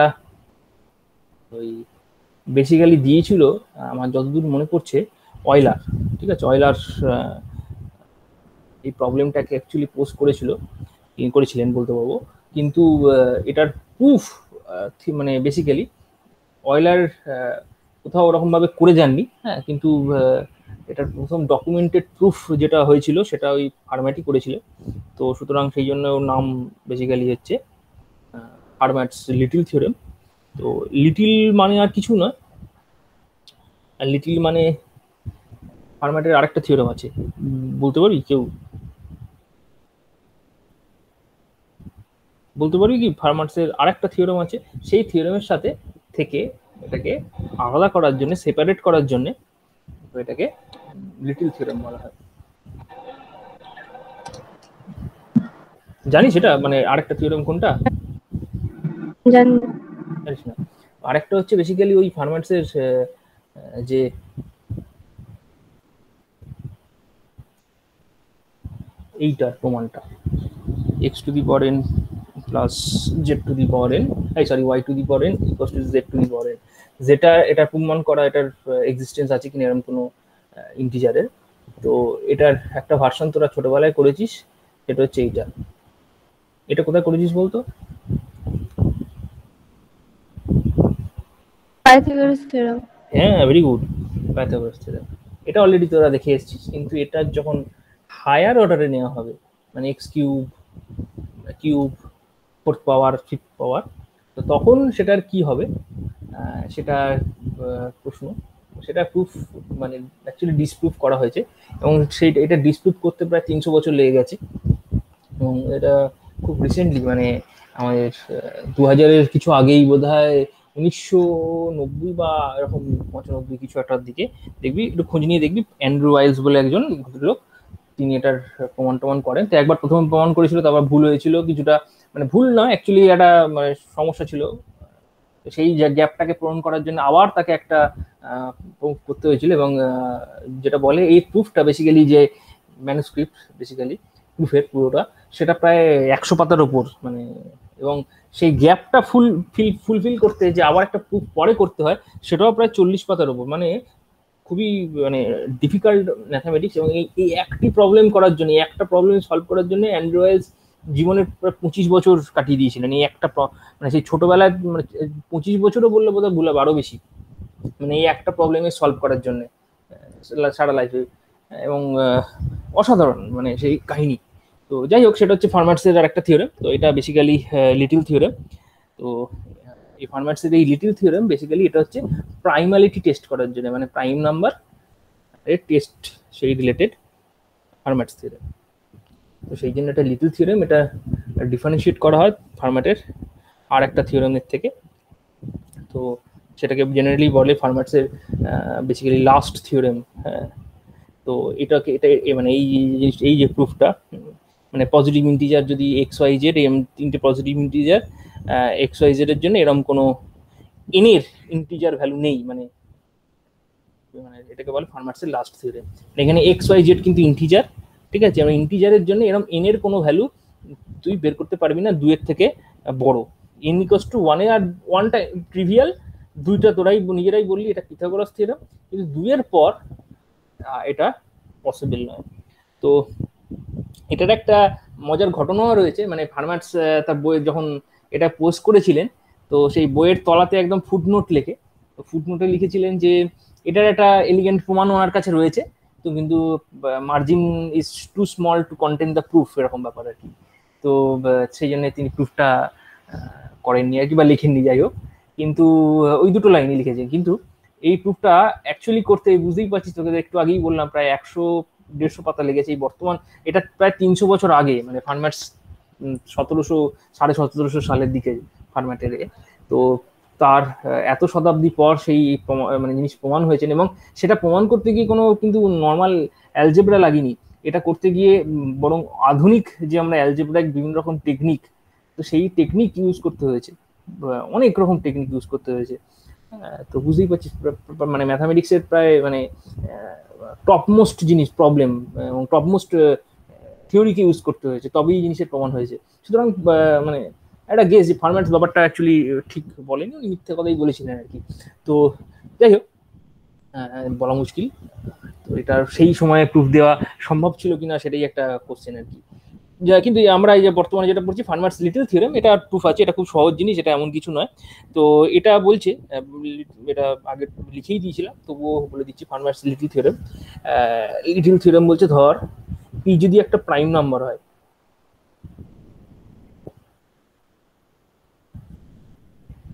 ওই বেসিক্যালি দিয়েছিল আমার যতদূর মনে পড়ছে অয়লার। ঠিক আছে, অয়লার এই প্রবলেমটাকে অ্যাকচুয়ালি পোস্ট করেছিলেন বলতে পারবো, কিন্তু এটার প্রুফ মানে বেসিক্যালি অয়লার কোথাও ওরকম ভাবে করে যাননি। হ্যাঁ, কিন্তু এটার প্রথম ডকুমেন্টেড প্রুফ যেটা হয়েছিল সেটা ওই ফার্ম্যাটই করেছিল। তো সুতরাং সেই জন্য ওর নাম বেসিক্যালি হচ্ছে ফার্ম্যাটস লিটল থিওরেম। তো লিটল মানে আর কিছু নয়, লিটল মানে ফার্ম্যাটের আরেকটা থিওরেম আছে, বলতে পারবি কেউ? বলতে পারবি কি ফার্ম্যাটসের আরেকটা থিওরেম আছে, সেই থিওরেমের সাথে থেকে এটাকে আলাদা করার জন্য, সেপারেট করার জন্য এটাকে লিটল থিওরেম বলা হয়। জানিস এটা মানে আরেকটা থিওরেম কোনটা? জানি জানিস না? আরেকটা হচ্ছে বেসিক্যালি ওই ফার্ম্যাটসের যে এইটার প্রমাণটা, x to the power n plus z to the power n, sorry y to the power n equals to z to the power n, যেটা এটা প্রমাণ করা এটার এক্সিস্টেন্স আছে কিনা এরকম কোনো ইন্টিজারের। তো এটার একটা ভার্সন তোরা ছোটবেলায় করেছিস, সেটা হচ্ছে এইটা। এটা কোথায় করেছিস বলতো? Pythagoras theorem. হ্যাঁ, ভেরি গুড, পাইথাগোরাস থিওরেম। এটা অলরেডি তোরা দেখে এসেছিস, কিন্তু এটা যখন হায়ার অর্ডারে নেওয়া হবে, মানে এক্স কিউব ফোর্থ পাওয়ার ফিফথ পাওয়ার, তো তখন সেটার কি হবে সেটা প্রশ্ন। সেটা প্রুফ মানে অ্যাকচুয়ালি ডিসপ্রুফ করা হয়েছে, এবং সেইটা এটা ডিসপ্রুফ করতে প্রায় 300 বছর লেগে গেছে। এবং এটা খুব রিসেন্টলি মানে আমাদের 2000-এর কিছু আগেই বোধহয় 1990 বা এরকম 95 কিছু একটার দিকে দেখবি, একটু খোঁজ নিয়ে দেখবি, অ্যান্ড্রু ওয়াইলস বলে একজন ভদ্রলোক তিনি এটার প্রমাণ করেন। তো একবার প্রথমে প্রমাণ করেছিল, তারপর ভুল হয়েছিল কিছুটা, মানে ভুল নয় অ্যাকচুয়ালি, একটা মানে সমস্যা ছিল। সেই গ্যাপটাকে পূরণ করার জন্য আবার তাকে একটা প্রুফ করতে হয়েছিল, এবং যেটা বলে এই প্রুফটা বেসিক্যালি যে ম্যানুস্ক্রিপ্ট বেসিক্যালি প্রুফের পুরোটা, সেটা প্রায় 100 পাতার ওপর, মানে এবং সেই গ্যাপটা ফুলফিল করতে যে আবার একটা প্রুফ পরে করতে হয়, সেটাও প্রায় 40 পাতার ওপর, মানে খুবই মানে ডিফিকাল্ট ম্যাথামেটিক্স। এবং এই একটি প্রবলেম করার জন্য, একটা প্রবলেম সলভ করার জন্য অ্যান্ড্রু ওয়েলস জীবনের প্রায় 25 বছর কাটিয়ে দিয়েছিলেন এই একটা, মানে সেই ছোটবেলায়, মানে 25 বছরও বললে বোধহয় ভুল হবে, আরো বেশি, মানে এই একটা প্রবলেমে সলভ করার জন্য সারা লাইফে। এবং অসাধারণ মানে সেই কাহিনী। তো যাই হোক, সেটা হচ্ছে ফার্মার্সের আর একটা থিওরেম। তো এটা বেসিক্যালি লিটিল থিওরেম। তো এই ফার্মার্সের এই লিটিল থিওরেম বেসিক্যালি এটা হচ্ছে প্রাইমালিটি টেস্ট করার জন্য, মানে প্রাইম নাম্বার এর টেস্ট সেই রিলেটেড ফার্মার্স থিওরেম। তো সেই জন্য এটা লিটল থিওরেম, এটা ডিফারেন্সিয়েট করা হয় ফার্মাটের আর একটা থিওরেমের থেকে। তো সেটাকে জেনারেলি বলে ফার্মার্সের বেসিক্যালি লাস্ট থিওরেম। হ্যাঁ, তো এটাকে এটা মানে এই যে প্রুফটা, মানে পজিটিভ ইন্টিজার যদি এক্স ওয়াই জেড, এম তিনটে positive integer x y z এর জন্য এরকম কোনো এন এর ইন্টিজার ভ্যালু নেই, মানে এটাকে বলে ফার্মার্সের লাস্ট থিওরেম। এখানে এক্স ওয়াই জেড কিন্তু ইন্টিজার, ঠিক আছে, এবং ইন্টিজারের জন্য এরকম এন এর কোনো ভ্যালু তুই বের করতে পারবি না 2 এর থেকে বড়। এন ইকুয়ালস টু 1 আর 1টা ট্রিভিয়াল, 2টা তোরাই নিজেরাই বললি এটা পিথাগোরাস থিওরেম, কিন্তু 2 এর পর এটা পসিবল নয়। তো এটার একটা মজার ঘটনাও রয়েছে, মানে ফার্মার্স তার বইয়ে যখন এটা পোস্ট করেছিলেন, তো সেই বইয়ের তলাতে একদম ফুটনোট লেখে, তো ফুটনোটে লিখেছিলেন যে এটার একটা এলিগেন্ট প্রমাণ ওনার কাছে রয়েছে, তো কিন্তু margin is too small to contain the proof, এরকম ব্যাপার আর কি। তো সেই জন্য তিনি প্রুফটা করেননি আর কি, বা লিখেননি, যাই হোক। কিন্তু ওই দুটো লাইনই লিখেছেন। কিন্তু এই প্রুফটা অ্যাকচুয়ালি করতে বুঝতেই পারছিস, তোকে একটু আগেই বললাম প্রায় 100-150 পাতা লেগেছে। এই বর্তমান এটা প্রায় 300 বছর আগে, মানে ফার্মার্স 1700 সালের দিকে ফার্মাটের। তো তার এত শতাব্দী পর সেই মানে জিনিস প্রমাণ হয়েছে, এবং সেটা প্রমাণ করতে গিয়ে কোনো কিন্তু নর্মাল অ্যালজেব্রা লাগেনি। এটা করতে গিয়ে বরং আধুনিক যে আমরা অ্যালজেব্রাইক বিভিন্ন রকম টেকনিক, তো সেই টেকনিক ইউজ করতে হয়েছে, অনেক রকম টেকনিক ইউজ করতে হয়েছে। তো বুঝতেই পারছিস, মানে ম্যাথামেটিক্সের প্রায় মানে টপমোস্ট জিনিস প্রবলেম এবং টপমোস্ট থিওরিকে ইউজ করতে হয়েছে, তবেই জিনিসের প্রমাণ হয়েছে। সুতরাং মানে একটা গেস যে ফার্মার্স ব্যাপারটা অ্যাকচুয়ালি ঠিক বলেনি, উনি মিথ্যে কথাই বলেছিলেন আর কি। তো যাই হোক, বলা মুশকিল। তো এটার সেই সময়ে প্রুফ দেওয়া সম্ভব ছিল কিনা সেটাই একটা কোশ্চেন আর কি। কিন্তু আমরা এই যে বর্তমানে যেটা পড়ছি ফার্মার্স লিটল থিওরেম, এটা প্রুফ আছে, এটা খুব সহজ জিনিস, এটা এমন কিছু নয়। তো এটা বলছে, এটা আগে লিখেই দিয়েছিলাম, তবুও বলে দিচ্ছি farmers little theorem. Little theorem বলছে ধর পি যদি একটা প্রাইম নাম্বার হয়,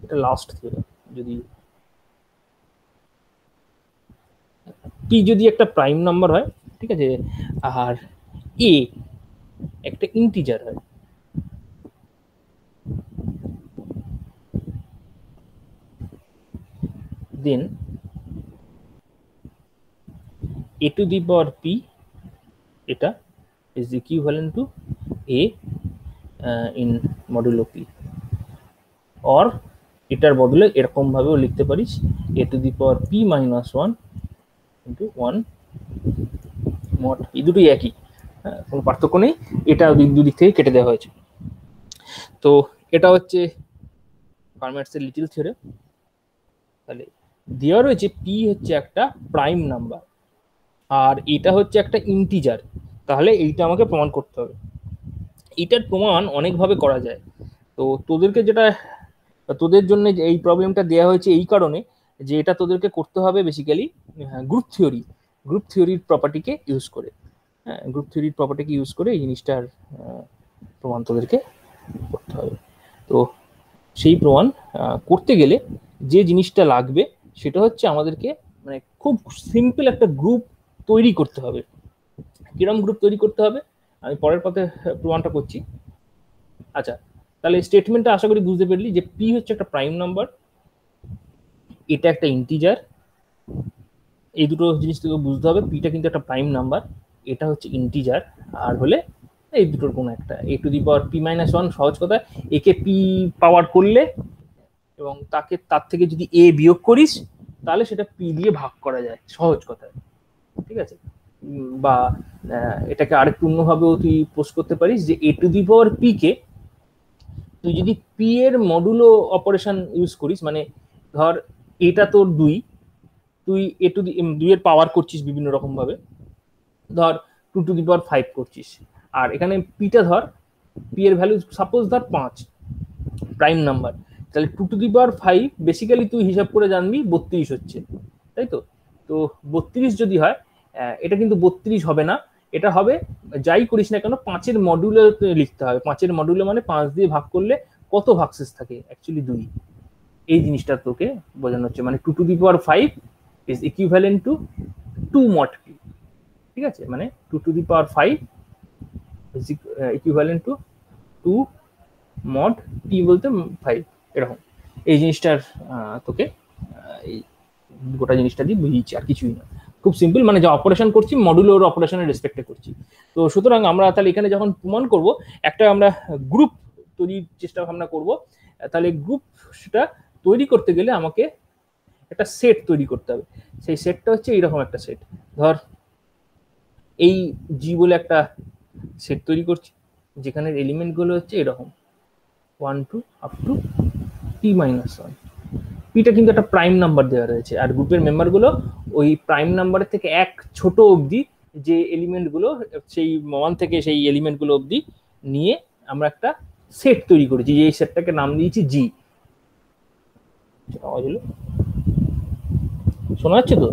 এটা লাস্ট থিওরেম, যদি পি যদি একটা প্রাইম নাম্বার হয়, ঠিক আছে, আর এ একটা ইন্টিজার হয়, then a to the power p এটা is equivalent to a in modulo p, or এটার বদলে এরকম ভাবেও লিখতে পারিস a to the power p minus 1 into 1 mod p, দুটোই একই, কোনো পার্থক্য নেই, এটা দুদিক থেকে কেটে দেওয়া হয়েছে। তো এটা হচ্ছে ফার্মার্সের লিটল থিওরেম। তাহলে দেওয়া রয়েছে পি হচ্ছে একটা প্রাইম নাম্বার আর এটা হচ্ছে একটা ইন্টিজার, তাহলে এইটা আমাকে প্রমাণ করতে হবে। এটার প্রমাণ অনেকভাবে করা যায়। তো তোদেরকে যেটা, তোদের জন্য এই প্রবলেমটা দেওয়া হয়েছে এই কারণে যে এটা তোদেরকে করতে হবে বেসিক্যালি গ্রুপ থিওরির প্রপার্টিকে ইউজ করে। হ্যাঁ, গ্রুপ থিওরির প্রপার্টিকে ইউজ করে এই জিনিসটার প্রমাণ তোদেরকে করতে হবে। তো সেই প্রমাণ করতে গেলে যে জিনিসটা লাগবে সেটা হচ্ছে আমাদেরকে মানে খুব সিম্পল একটা গ্রুপ তৈরি করতে হবে। কিরকম গ্রুপ তৈরি করতে হবে আমি পরের পথে প্রমাণটা করছি। আচ্ছা, তাহলে স্টেটমেন্টটা আশা করি বুঝতে পারলি যে পি হচ্ছে একটা প্রাইম নাম্বার, এটা একটা ইন্টিজার, এই দুটো জিনিস তোকে বুঝতে হবে। পিটা কিন্তু একটা প্রাইম নাম্বার, এটা হচ্ছে ইন্টিজার, আর হলে এই দুটোর কোনো একটা a two the power p-1, সহজ কথা একে p পাওয়ার করলে এবং তার থেকে যদি a বিয়োগ করিস তাহলে সেটা p দিয়ে ভাগ করা যায় সহজ কথায়, ঠিক আছে। বা এটাকে আরেকটু অন্যভাবেও তুই পোস্ট করতে পারিস যে a two the power p কে তুই যদি p এর মডুলো অপারেশন ইউজ করিস, মানে ধর এটা তোর 2, তুই a টু দি 2 এর পাওয়ার করছিস বিভিন্ন রকম ভাবে, ধর 2 টু দি পাওয়ার 5 করছিস, আর এখানে পিটা ধর p এর ভ্যালু সাপোজ ধর 5 প্রাইম নাম্বার, তাহলে 2 টু দি পাওয়ার 5 বেসিক্যালি তুই হিসাব করে জানবি 32 হচ্ছে, তাই তো। তো 32 যদি হয়, এটা কিন্তু 32 হবে না, এটা হবে যাই করিস না কেন 5 এর মডুলে লিখতে হবে। 5 এর মডুলে মানে 5 দিয়ে ভাগ করলে কত ভাগশেষ থাকে, অ্যাকচুয়ালি 2। এই জিনিসটা তোকে বোঝানো হচ্ছে, মানে 2 two the power 5 is equivalent two 2 mod p, ঠিক আছে। মানে 2 two the power 5 is equivalent two 2 mod p বলতে 5, এরকম। এই জিনিসটার তোকে এই গোটা জিনিসটা দিয়ে বুঝিয়েছি, আর কিছুই না, খুব সিম্পল। মানে যা অপারেশন করছি মডুলোর অপারেশনের রেসপেক্টে করছি। তো সুতরাং আমরা তাহলে এখানে যখন প্রমাণ করব, একটা আমরা গ্রুপ তৈরির চেষ্টা ভাবনা করব। তাহলে গ্রুপটা তৈরি করতে গেলে আমাকে একটা সেট তৈরি করতে হবে। সেই সেটটা হচ্ছে এইরকম একটা সেট। ধর এই জি বলে একটা সেট তৈরি করছি, যেখানে এলিমেন্টগুলো হচ্ছে এরকম 1 টু আপ টু p-1। পিটা কিন্তু একটা প্রাইম নাম্বার দেওয়া রয়েছে, আর গ্রুপের মেম্বারগুলো ওই প্রাইম নাম্বারের থেকে এক ছোট অবধি যে এলিমেন্টগুলো, সেই 1 থেকে সেই এলিমেন্টগুলো অবধি নিয়ে আমরা একটা সেট তৈরি করেছি, যে এই সেটটাকে নাম দিয়েছি জি। শোনা যাচ্ছে তো?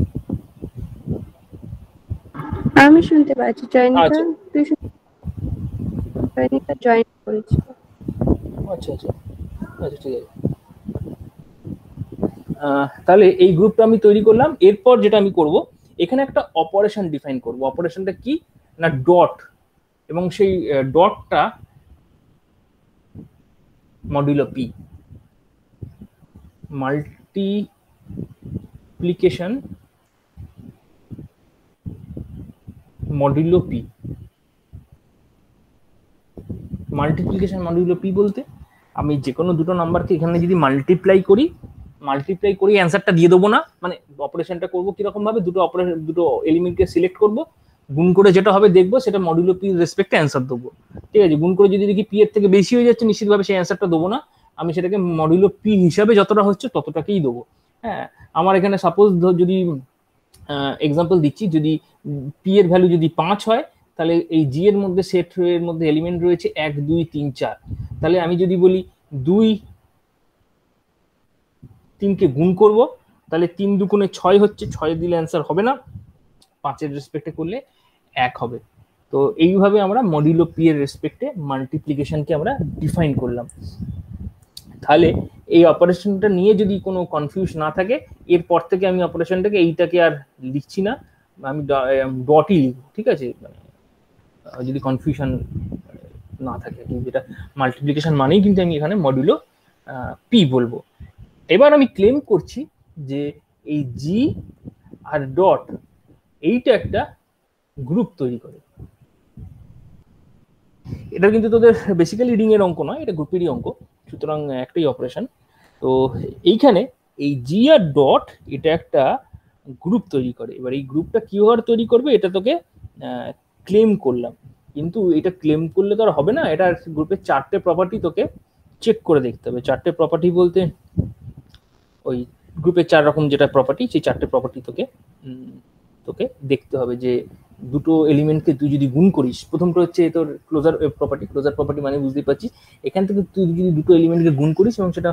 আমি শুনতে পাচ্ছি। জয়নিতা তুই জয়নিতা জয়েন করেছি। আচ্ছা আচ্ছা আচ্ছা, ঠিক আছে। তাহলে এই গ্রুপটা আমি তৈরি করলাম। এরপর যেটা আমি করব, এখানে একটা অপারেশন ডিফাইন করব। অপারেশনটা কি না, ডট, এবং সেই ডটটা modulo p, multiplication modulo p. Multiplication modulo p বলতে আমি যে কোনো দুটো নাম্বারকে এখানে যদি মাল্টিপ্লাই করি অ্যান্সারটা দিয়ে দেবো না। মানে অপারেশনটা করবো কিরকম ভাবে, দুটো এলিমেন্টকে সিলেক্ট করবো, গুণ করে যেটা হবে দেখবো সেটা মডুলো পি রেসপেক্টে অ্যান্সার দেবো, ঠিক আছে। গুণ করে যদি দেখি পি এর থেকে বেশি হয়ে যাচ্ছে, নিশ্চিতভাবে সেই অ্যান্সারটা দেবো না, আমি সেটাকে মডুলো পি হিসাবে যতটা হচ্ছে ততটাকেই দেবো। হ্যাঁ, আমার এখানে সাপোজ যদি এক্সাম্পল দিচ্ছি, যদি পি এর ভ্যালু যদি 5 হয়, তাহলে এই জি এর মধ্যে সেট এর মধ্যে এলিমেন্ট রয়েছে 1 2 3 4। তাহলে আমি যদি বলি 2 3 কে গুণ করব, তাহলে 3 দুগুণে 6 হচ্ছে, 6 দিলে অ্যান্সার হবে না, 5 এর রেসপেক্টে করলে 1 হবে। তো এইভাবে আমরা মডুলো পি এর রেসপেক্টে মাল্টিপ্লিকেশনকে আমরা ডিফাইন করলাম। তাহলে এই অপারেশনটা নিয়ে যদি কোনো কনফিউজ না থাকে, এরপর থেকে আমি অপারেশনটাকে এইটাকে আর লিখছি না, আমি ডটই লিখব, ঠিক আছে। মানে যদি কনফিউশন না থাকে, যেটা মাল্টিপ্লিকেশন মানেই কিন্তু আমি এখানে মডুলো পি বলবো। এবার আমি ক্লেম করছি যে এই জি আর ডট এইটা একটা গ্রুপ তৈরি করে। এটা কিন্তু তোদের বেসিক্যালি রিং এর অঙ্ক নয়, এটা গ্রুপেরই অঙ্ক, সুতরাং একটাই অপারেশন। তো এইখানে এই জি আর ডট এটা একটা গ্রুপ তৈরি করে। এবার এই গ্রুপটা কিভাবে তৈরি করবে এটা তোকে ক্লেম করলাম, কিন্তু এটা ক্লেম করলে তো আর হবে না, এটা গ্রুপের 4টে প্রপার্টি তোকে চেক করে দেখতে হবে। 4টে প্রপার্টি বলতে ওই গ্রুপের 4 রকম যেটা প্রপার্টি, সেই 4টে প্রপার্টি তোকে দেখতে হবে। যে দুটো এলিমেন্টকে তুই যদি গুণ করিস, প্রথমটা হচ্ছে তোর ক্লোজার প্রপার্টি মানে বুঝতে পারছিস, এখান থেকে তুই যদি দুটো এলিমেন্টকে গুণ করিস এবং সেটা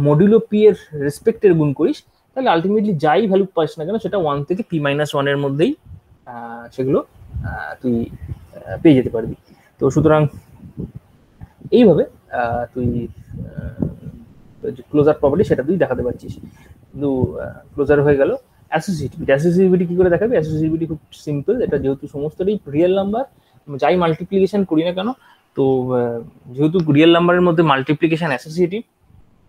মডুলো পি এর রেসপেক্টের গুণ করিস, তাহলে আলটিমেটলি যাই ভ্যালু পাস না কেন সেটা 1 থেকে p-1 এর মধ্যেই সেগুলো তুই পেয়ে যেতে পারবি। তো সুতরাং এইভাবে তুই ক্লোজার প্রপার্টি সেটা তুই দেখাতে পারছিস। কিন্তু ক্লোজার হয়ে গেল। অ্যাসোসিয়েটিভিটি কি করে দেখাবি? অ্যাসোসিয়েটিভিটি খুব সিম্পল, এটা যেহেতু সমস্তটাই রিয়েল নাম্বার, যাই মাল্টিপ্লিকেশন করি না কেন, তো যেহেতু রিয়েল নাম্বারের মধ্যে মাল্টিপ্লিকেশন অ্যাসোসিয়েটিভ,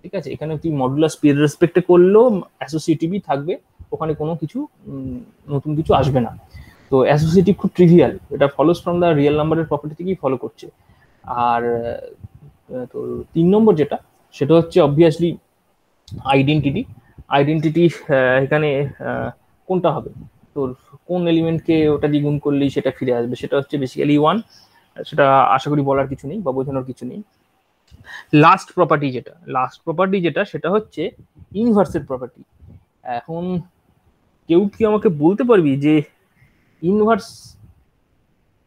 ঠিক আছে, এখানে তুই মডুলাস পি এর রেসপেক্টে করলেও অ্যাসোসিয়েটিভই থাকবে, ওখানে কোনো কিছু নতুন কিছু আসবে না। তো অ্যাসোসিয়েটিভ খুব ট্রিভিয়াল, এটা ফলোস ফ্রম দ্য রিয়েল নাম্বারের প্রপার্টি থেকেই ফলো করছে। আর তো 3 নম্বর যেটা, সেটা হচ্ছে অবভিয়াসলি আইডেন্টিটি। আইডেন্টিটি এখানে কোনটা হবে, তোর কোন এলিমেন্টকে ওটা দিয়ে গুণ করলেই সেটা ফিরে আসবে, সেটা হচ্ছে বেসিক্যালি 1। সেটা আশা করি বলার কিছু নেই বা বোঝানোর কিছু নেই। লাস্ট প্রপার্টি যেটা সেটা হচ্ছে ইনভার্সের প্রপার্টি। এখন কেউ কি আমাকে বলতে পারবি যে ইনভার্স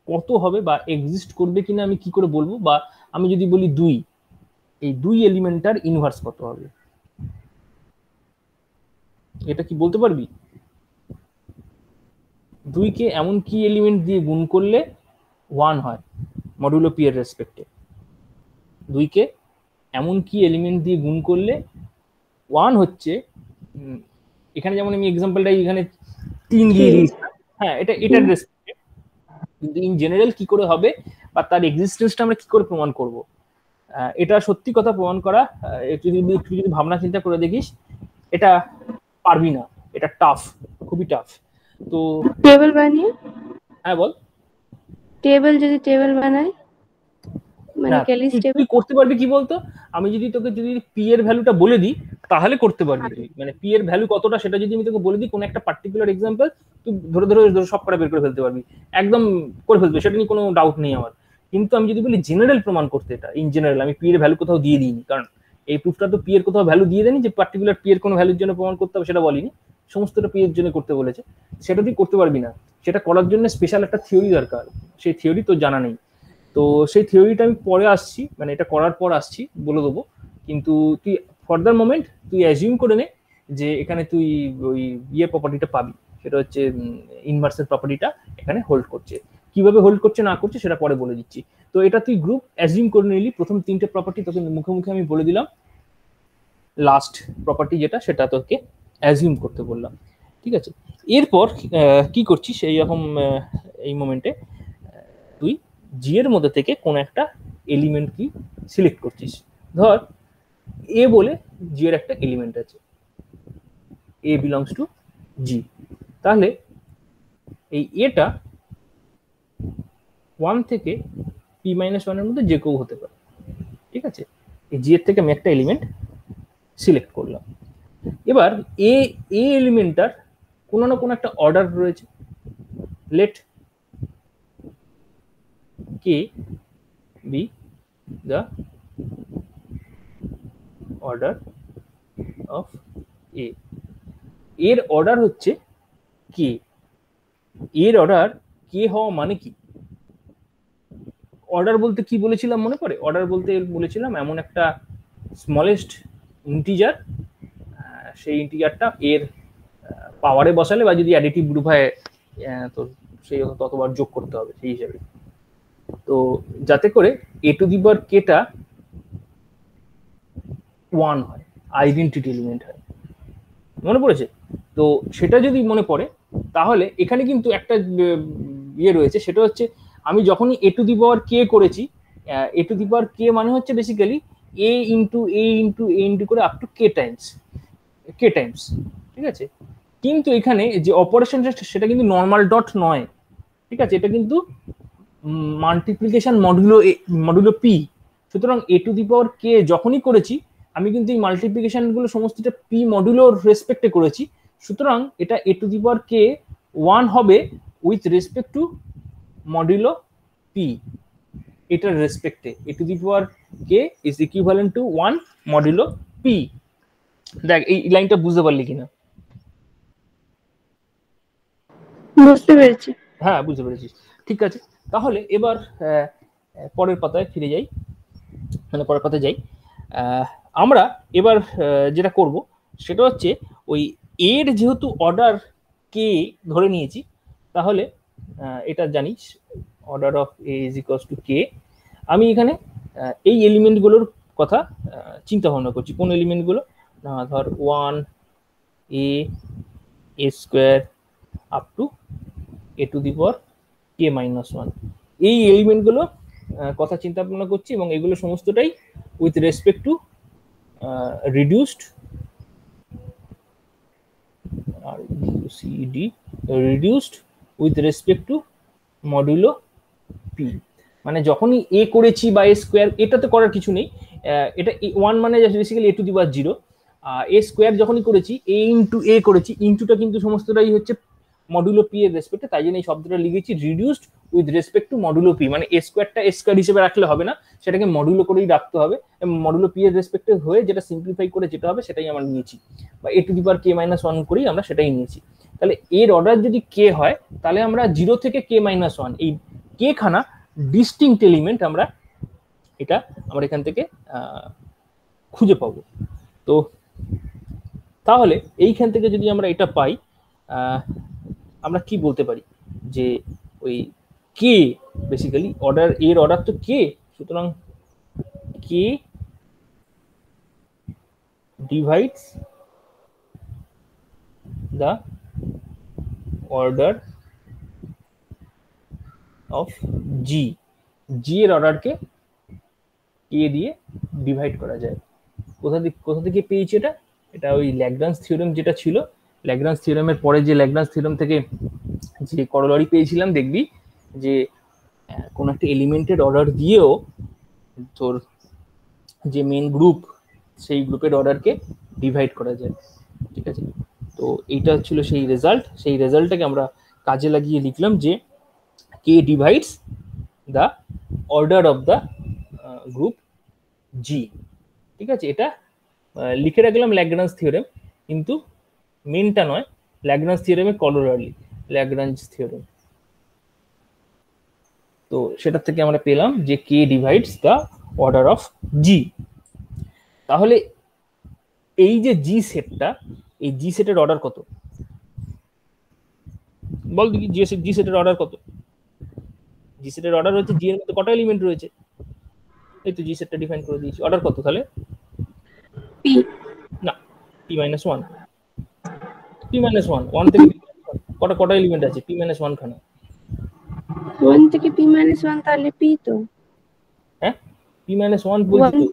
কত হবে বা এক্সিস্ট করবে কিনা আমি কি করে বলবো? বা আমি যদি বলি 2, এই 2 এলিমেন্টটার ইনভার্স কত হবে, এটা কি বলতে পারবি? 2 কে এমন কি এলিমেন্ট দিয়ে গুণ করলে 1 হয় মডুলো পি এর রেসপেক্টে? 2 কে এমন কি এলিমেন্ট দিয়ে গুণ করলে 1 হচ্ছে, এখানে যেমন আমি এক্সাম্পলটা এখানে 3 দিয়ে দিয়েছি, হ্যাঁ এটার রেসপেক্টে, কিন্তু ইন জেনারেল কি করে হবে বা তার এক্সিস্টেন্সটা আমরা কি করে প্রমাণ করব? এটা সত্যি কথা প্রমাণ করা, একটু যদি ভাবনা চিন্তা করে দেখিস, এটা পারবি না, এটা টাফ, খুবই টাফ। তো টেবিল বানিয়ে, হ্যাঁ বল। টেবিল বানাই মানে না, ক্যালিস টেবিল। তুই করতে পারবি কি বলতো, আমি যদি তোকে যদি পি এর ভ্যালুটা বলে দিই তাহলে করতে পারবি তুই, মানে পি এর ভ্যালু কতটা সেটা যদি আমি তোকে বলে দিই কোন একটা পার্টিকুলার এক্সাম্পল, তুই ধরে ধরে সব কটা বের করে ফেলতে পারবি, একদম করে ফেলবি, সেটা নিয়ে কোনো ডাউট নেই আমার। কিন্তু আমি যদি বলি জেনারেল প্রমাণ করতে, এটা ইন জেনারেল আমি পি এর ভ্যালু কোথাও দিয়ে দিইনি, কারণ এই প্রুফটা তো পি এর কোথাও ভ্যালু দিয়ে দেয়নি যে পার্টিকুলার পি এর কোনো ভ্যালুর জন্য প্রমাণ করতে হবে সেটা বলিনি, সমস্তটা পি এর জন্য করতে বলেছে। সেটা তুই করতে পারবি না, সেটা করার জন্য স্পেশাল একটা থিওরি দরকার, সেই থিওরি তোর জানা নেই। তো সেই থিওরিটা আমি পরে আসছি, মানে এটা করার পর আসছি, বলে দেবো। কিন্তু তুই ফর দ্য মোমেন্ট তুই অ্যাজিউম করে নে যে এখানে তুই ওই প্রপার্টিটা পাবি, সেটা হচ্ছে ইনভার্সের প্রপার্টিটা এখানে হোল্ড করছে। কিভাবে হোল্ড করছে না করছে সেটা পরে বলে দিচ্ছি। তো এটা তুই গ্রুপ অ্যাজিউম করে নিলি, প্রথম 3টে প্রপার্টি তোকে মুখে মুখে আমি বলে দিলাম, লাস্ট প্রপার্টি যেটা সেটা তোকে অ্যাজিউম করতে বললাম, ঠিক আছে? এরপর কি করছিস এইরকম এই মোমেন্টে, তুই জি এর মধ্যে থেকে কোন একটা এলিমেন্ট কি সিলেক্ট করছিস। ধর এ বলে জি এর একটা এলিমেন্ট আছে, এ বিলংস টু জি, তাহলে এই এটা 1 থেকে পি মাইনাস 1 এর মধ্যে যে কেউ হতে পারে, ঠিক আছে? এই জি এর থেকে আমি একটা এলিমেন্ট সিলেক্ট করলাম। এবার এ এলিমেন্টটার কোনো না কোনো একটা অর্ডার রয়েছে, let k be the order of a. এর অর্ডার হচ্ছে কে, এর অর্ডার কে হওয়া মানে কি? অর্ডার বলতে কি বলেছিলাম মনে পড়ে? অর্ডার বলতে বলেছিলাম এমন একটা স্মলেস্ট ইন্টিজার, সেই ইন্টিজারটা এর পাওয়ারে বসালে বা যদি অ্যাডিটিভ গ্রুপ হয় তো সেই ততবার যোগ করতে হবে সেই হিসাবে। তো যাতে করে এ টু দি পাওয়ার কেটা 1 হয়, আইডেন্টিটি এলিমেন্ট হয়, মনে পড়েছে? তো সেটা যদি মনে পড়ে তাহলে এখানে কিন্তু একটা ইয়ে রয়েছে, সেটা হচ্ছে আমি যখনই এ টু দি পাওয়ার কে করেছি, এ টু দি পাওয়ার কে মানে হচ্ছে বেসিক্যালি এ ইন্টু এ ইন্টু এ ইন্টু করে আপ টু কে টাইমস, ঠিক আছে? কিন্তু এখানে যে অপারেশনটা সেটা কিন্তু নর্মাল ডট নয়, ঠিক আছে? এটা কিন্তু মাল্টিপ্লিকেশন মডুলো পি। সুতরাং এ টু দি পাওয়ার কে যখনই করেছি আমি কিন্তু এই মাল্টিপ্লিকেশন গুলো সমস্তটা পি মডুলোর রেসপেক্টে করেছি, সুতরাং এটা এ টু দি পাওয়ার কে 1 হবে with respect to modulo p, এটার রেসপেক্টে a to the power k is equivalent to 1 modulo p. দেখ এই লাইনটা বুঝতে পারলি কিনা? বুঝতে পেরেছি। হ্যাঁ বুঝতে পেরেছিস, ঠিক আছে। তাহলে এবার পরের পাতায় ফিরে যাই, মানে পরের পাতায় যাই। আমরা এবার যেটা করব সেটা হচ্ছে ওই এর যেহেতু অর্ডার কে ধরে নিয়েছি, তাহলে এটা জানিস order of a is equals to k. আমি এখানে এই এলিমেন্টগুলোর কথা চিন্তা ভাবনা করছি। কোন এলিমেন্টগুলো? ধর 1 a square up to a to the power k minus 1, এই এলিমেন্টগুলো কথা চিন্তা ভাবনা করছি এবং এগুলো সমস্তটাই with respect two reduced reduced with respect to modulo P. মানে যখনই এ করেছি বা এ স্কোয়ার, এটাতে করার কিছু নেই, এটা 1 মানে basically A to the power 0, A square যখনই করেছি এ ইন্টু এ করেছি, ইন্টুটা কিন্তু সমস্তটাই হচ্ছে মডুলো পি এর রেসপেক্টে, তাই জন্য এই শব্দটা লিখেছি reduced with respect to modulo P. মানে এ স্কোয়ারটা এ স্কোয়ার হিসেবে রাখলে হবে না, সেটাকে মডুলো করেই রাখতে হবে, মডুলো পি এর রেসপেক্টে হয়ে যেটা সিম্পলিফাই করে যেটা হবে সেটাই আমরা নিয়েছি, বা এ to the power k minus 1 করেই আমরা সেটাই নিয়েছি। তাহলে এর অর্ডার যদি কে হয়, তাহলে আমরা 0 থেকে কে মাইনাস 1 এই কে খানা ডিস্টিংক্ট এলিমেন্ট আমরা এখান থেকে খুঁজে পাবো। তো তাহলে এইখান থেকে যদি আমরা এটা পাই, আমরা কি বলতে পারি যে ওই কে বেসিক্যালি এর অর্ডার তো কে, সুতরাং কে divides the order of g, g এর অর্ডারকে কে দিয়ে ডিভাইড করা যায়। কোথা থেকে পেয়েছি এটা ওই ল্যাগ্রাঞ্জ থিওরেম যেটা ছিল, ল্যাগ্রাঞ্জ থিওরেমের পরে যে ল্যাগ্রাঞ্জ থিওরেম থেকে যে করোলারি পেয়েছিলাম, দেখবি যে কোন একটা এলিমেন্টের অর্ডার দিয়েও তোর যে মেন গ্রুপ, সেই গ্রুপের অর্ডারকে ডিভাইড করা যায়। ঠিক আছে, তো এইটা ছিল সেই রেজাল্ট। সেই রেজাল্টটাকে আমরা কাজে লাগিয়ে লিখলাম যে k divides the order of the group g. ঠিক আছে, এটা লিখে রাখলাম ল্যাগ্রাঞ্জ থিওরেম, কিন্তু মেনটা নয়, ল্যাগ্রাঞ্জ থিওরেমে কলোরারি ল্যাগ্রাঞ্জ থিওরেম। তো সেটা থেকে আমরা পেলাম যে k divides the order of জি। তাহলে এই যে জি সেটটা, এই জি সেটের অর্ডার কত বল দেখি? জি সেটের অর্ডার কত? জি সেটের অর্ডার হচ্ছে জি এর মধ্যে কটা এলিমেন্ট রয়েছে, এই তো জি সেটটা ডিফাইন করে দিয়েছি। অর্ডার কত তাহলে? পি না, পি মাইনাস 1, পি মাইনাস 1, 1 থেকে কটা এলিমেন্ট আছে? পি মাইনাস 1 খানা। 1 থেকে পি মাইনাস 1, তাহলে পি তো, হ্যাঁ পি মাইনাস 1 বলছি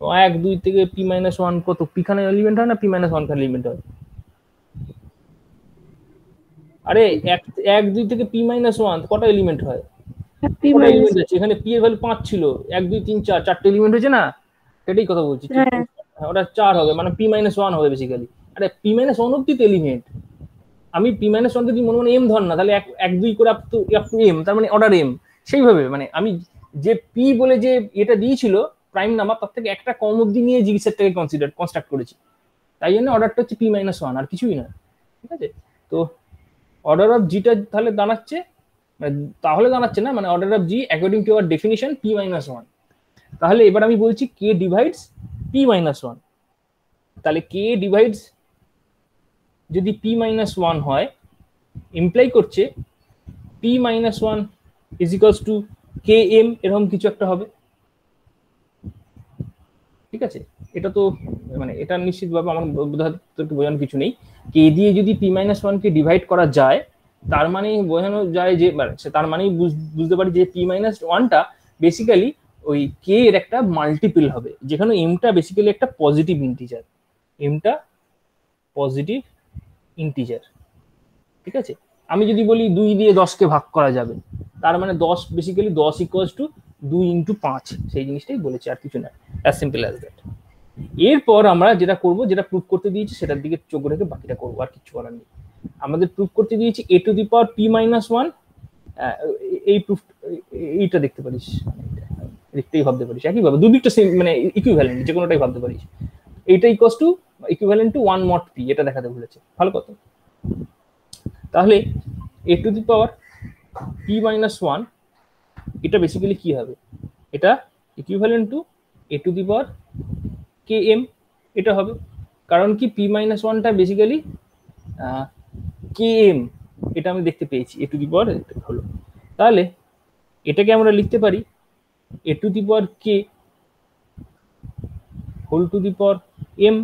তো। 1 2 থেকে পি মাইনাস 1 কত পি খানা এলিমেন্ট হয় না পি মাইনাস 1 খানা এলিমেন্ট হয়? আরে 1 2 থেকে পি মাইনাস 1 কটা এলিমেন্ট হয়? কটা এলিমেন্ট আছে এখানে? পি এর ভ্যালু 5 ছিল, 1 2 3 4, 4টে এলিমেন্ট হয়েছে না? সেটাই কথা বলছি। ওটা 4 হবে, মানে পি মাইনাস 1 হবে বেসিক্যালি। আরে পি মাইনাস 1 অব্দি তো এলিমেন্ট। আমি পি মাইনাস 1 যদি মনে মনে এম ধর না, তাহলে 1 2 করে আপ টু এম, তার মানে অর্ডার এম। সেইভাবে মানে আমি যে পি বলে যে এটা দিয়েছিল প্রাইম নাম্বার, তার থেকে একটা কম অব্দি নিয়ে জি সেটটাকে কনস্ট্রাক্ট করেছি, তাই জন্য অর্ডারটা হচ্ছে পি মাইনাস 1, আর কিছুই না। ঠিক আছে, তো অর্ডার অফ জিটা তাহলে দাঁড়াচ্ছে না, মানে order of G according to our definition P minus 1। তাহলে এবার আমি বলছি কে ডিভাইডস পি মাইনাস 1। তাহলে কে ডিভাইডস যদি পি মাইনাস 1 হয়, ইমপ্লাই করছে p minus 1 is equals to k m, এরকম কিছু একটা হবে। ঠিক আছে, এটা তো মানে এটা নিশ্চিতভাবে আমার বোঝানোর কিছু নেই। কে দিয়ে যদি পি মাইনাস 1 কে ডিভাইড করা যায়, তার মানে বোঝানো যায় যে তার মানেই বুঝতে পারি যে পি মাইনাস 1টা বেসিক্যালি ওই কে এর একটা মাল্টিপল হবে, যেখানে এমটা বেসিক্যালি একটা পজিটিভ ইন্টিজার। এমটা পজিটিভ ইন্টিজার। ঠিক আছে, আমি যদি বলি 2 দিয়ে 10কে ভাগ করা যাবে, তার মানে 10 বেসিক্যালি 10 ইকুয়ালস টু 2 ইন্টু 5, সেই জিনিসটাই বলেছি, আর কিছু না। As simple as that. এরপর আমরা যেটা করব, যেটা প্রুফ করতে দিয়েছি সেটার দিকে চোখ রেখে বাকিটা করবো, আর কিছু করার নেই। আমাদের প্রুফ করতে দিয়েছি a to the power p minus 1, এই প্রুফ এইটা দেখতে পারিস, দেখতেই ভাবতে পারিস একইভাবে, দুদিকটা সেম মানে ইকুইভ্যালেন্ট, যে কোনোটাই ভাবতে পারিস। এইটা equals to equivalent to 1 mod p, এটা দেখাতে বলেছে। ভালো কথা। তাহলে a to the power p minus 1 এটা বেসিক্যালি কি হবে? এটা equivalent to a to the power k m, এটা হবে। কারণ কি পি মাইনাস 1টা বেসিক্যালি কে এম, এটা আমি দেখতে পেয়েছি, এ টু দি পাওয়ার হলো। তাহলে এটাকে আমরা লিখতে পারি a to the power k whole to the power m,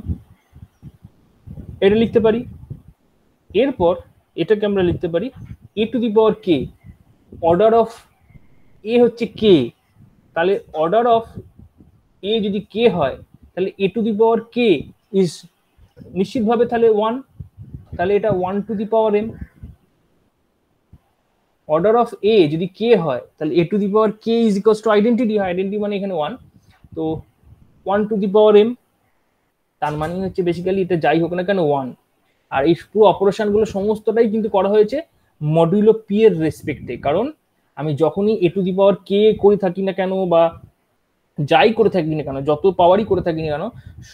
এটা লিখতে পারি। এরপর এটাকে আমরা লিখতে পারি a to the power k, order of a হচ্ছে কে, তাহলে অর্ডার অফ এ যদি কে হয়, তাহলে a to the power k is নিশ্চিতভাবে তাহলে 1, তাহলে এটা 1 to the power m. Order of a যদি কে হয় তাহলে a to the power k is equals to identity হয়, আইডেন্টিটি মানে এখানে 1, তো 1 টু দি পাওয়ার এম, তার মানে হচ্ছে বেসিক্যালি এটা যাই হোক না কেন 1। আর এই পুরো অপারেশনগুলো সমস্তটাই কিন্তু করা হয়েছে মডিউলো পি এর রেসপেক্টে, কারণ আমি যখনই এ টু দি পাওয়ার কে করে থাকি না কেন বা যাই করে থাকি না কেন, যত পাওয়ারই করে থাকি না কেন,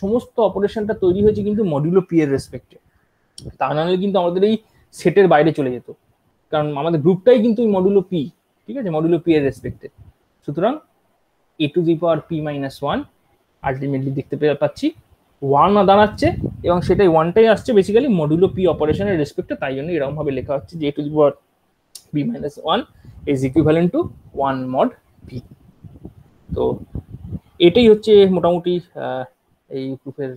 সমস্ত অপারেশনটা তৈরি হয়েছে কিন্তু মডিউলো পি এর রেসপেক্টে। তা নাহলে কিন্তু আমাদের এই সেটের বাইরে চলে যেত, কারণ আমাদের গ্রুপটাই কিন্তু মডিউলো পি, ঠিক আছে, মডিউলো পি এর রেসপেক্টে। সুতরাং a to the power p minus 1 ultimately দেখতে পাচ্ছি 1 দাঁড়াচ্ছে, এবং সেটাই 1টাই আসছে বেসিক্যালি মডিউলো পি অপারেশনের রেসপেক্টে। তাই জন্য এরকম ভাবে লেখা হচ্ছে যে a to the power p minus 1 is equivalent to 1 mod p. তো এটাই হচ্ছে মোটামুটি এই প্রুফের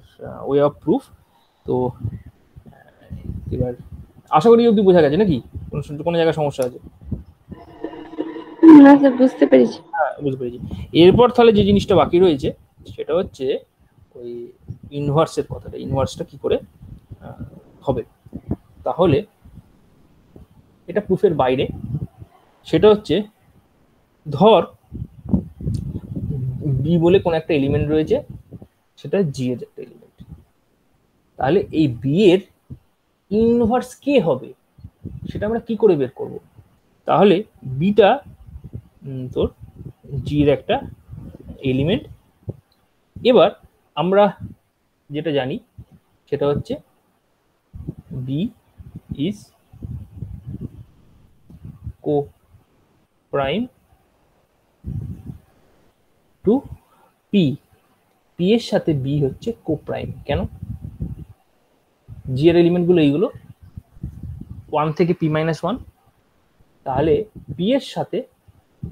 ওয়ে অফ প্রুফ। তো এবার আশা করি অবধি বোঝা গেছে নাকি, কোনো জায়গায় সমস্যা আছে? না স্যার, বুঝতে পেরেছি। হ্যাঁ, বুঝতে পেরেছি। এরপর তাহলে যে জিনিসটা বাকি রয়েছে সেটা হচ্ছে ওই ইনভার্সের কথাটা, ইনভার্সটা কি করে হবে। তাহলে এটা প্রুফের বাইরে, সেটা হচ্ছে ধর বি বলে কোন একটা এলিমেন্ট রয়েছে, সেটা জি এর একটা এলিমেন্ট, তাহলে এই বি এর ইনভার্স কে হবে সেটা আমরা কি করে বের করব। তাহলে বিটা তোর জি এর একটা এলিমেন্ট। এবার আমরা যেটা জানি সেটা হচ্ছে b is coprime to p, p এর সাথে বি হচ্ছে কো প্রাইম। কেন? জি এর এলিমেন্টগুলো এইগুলো 1 থেকে পি মাইনাস 1, তাহলে পি এর সাথে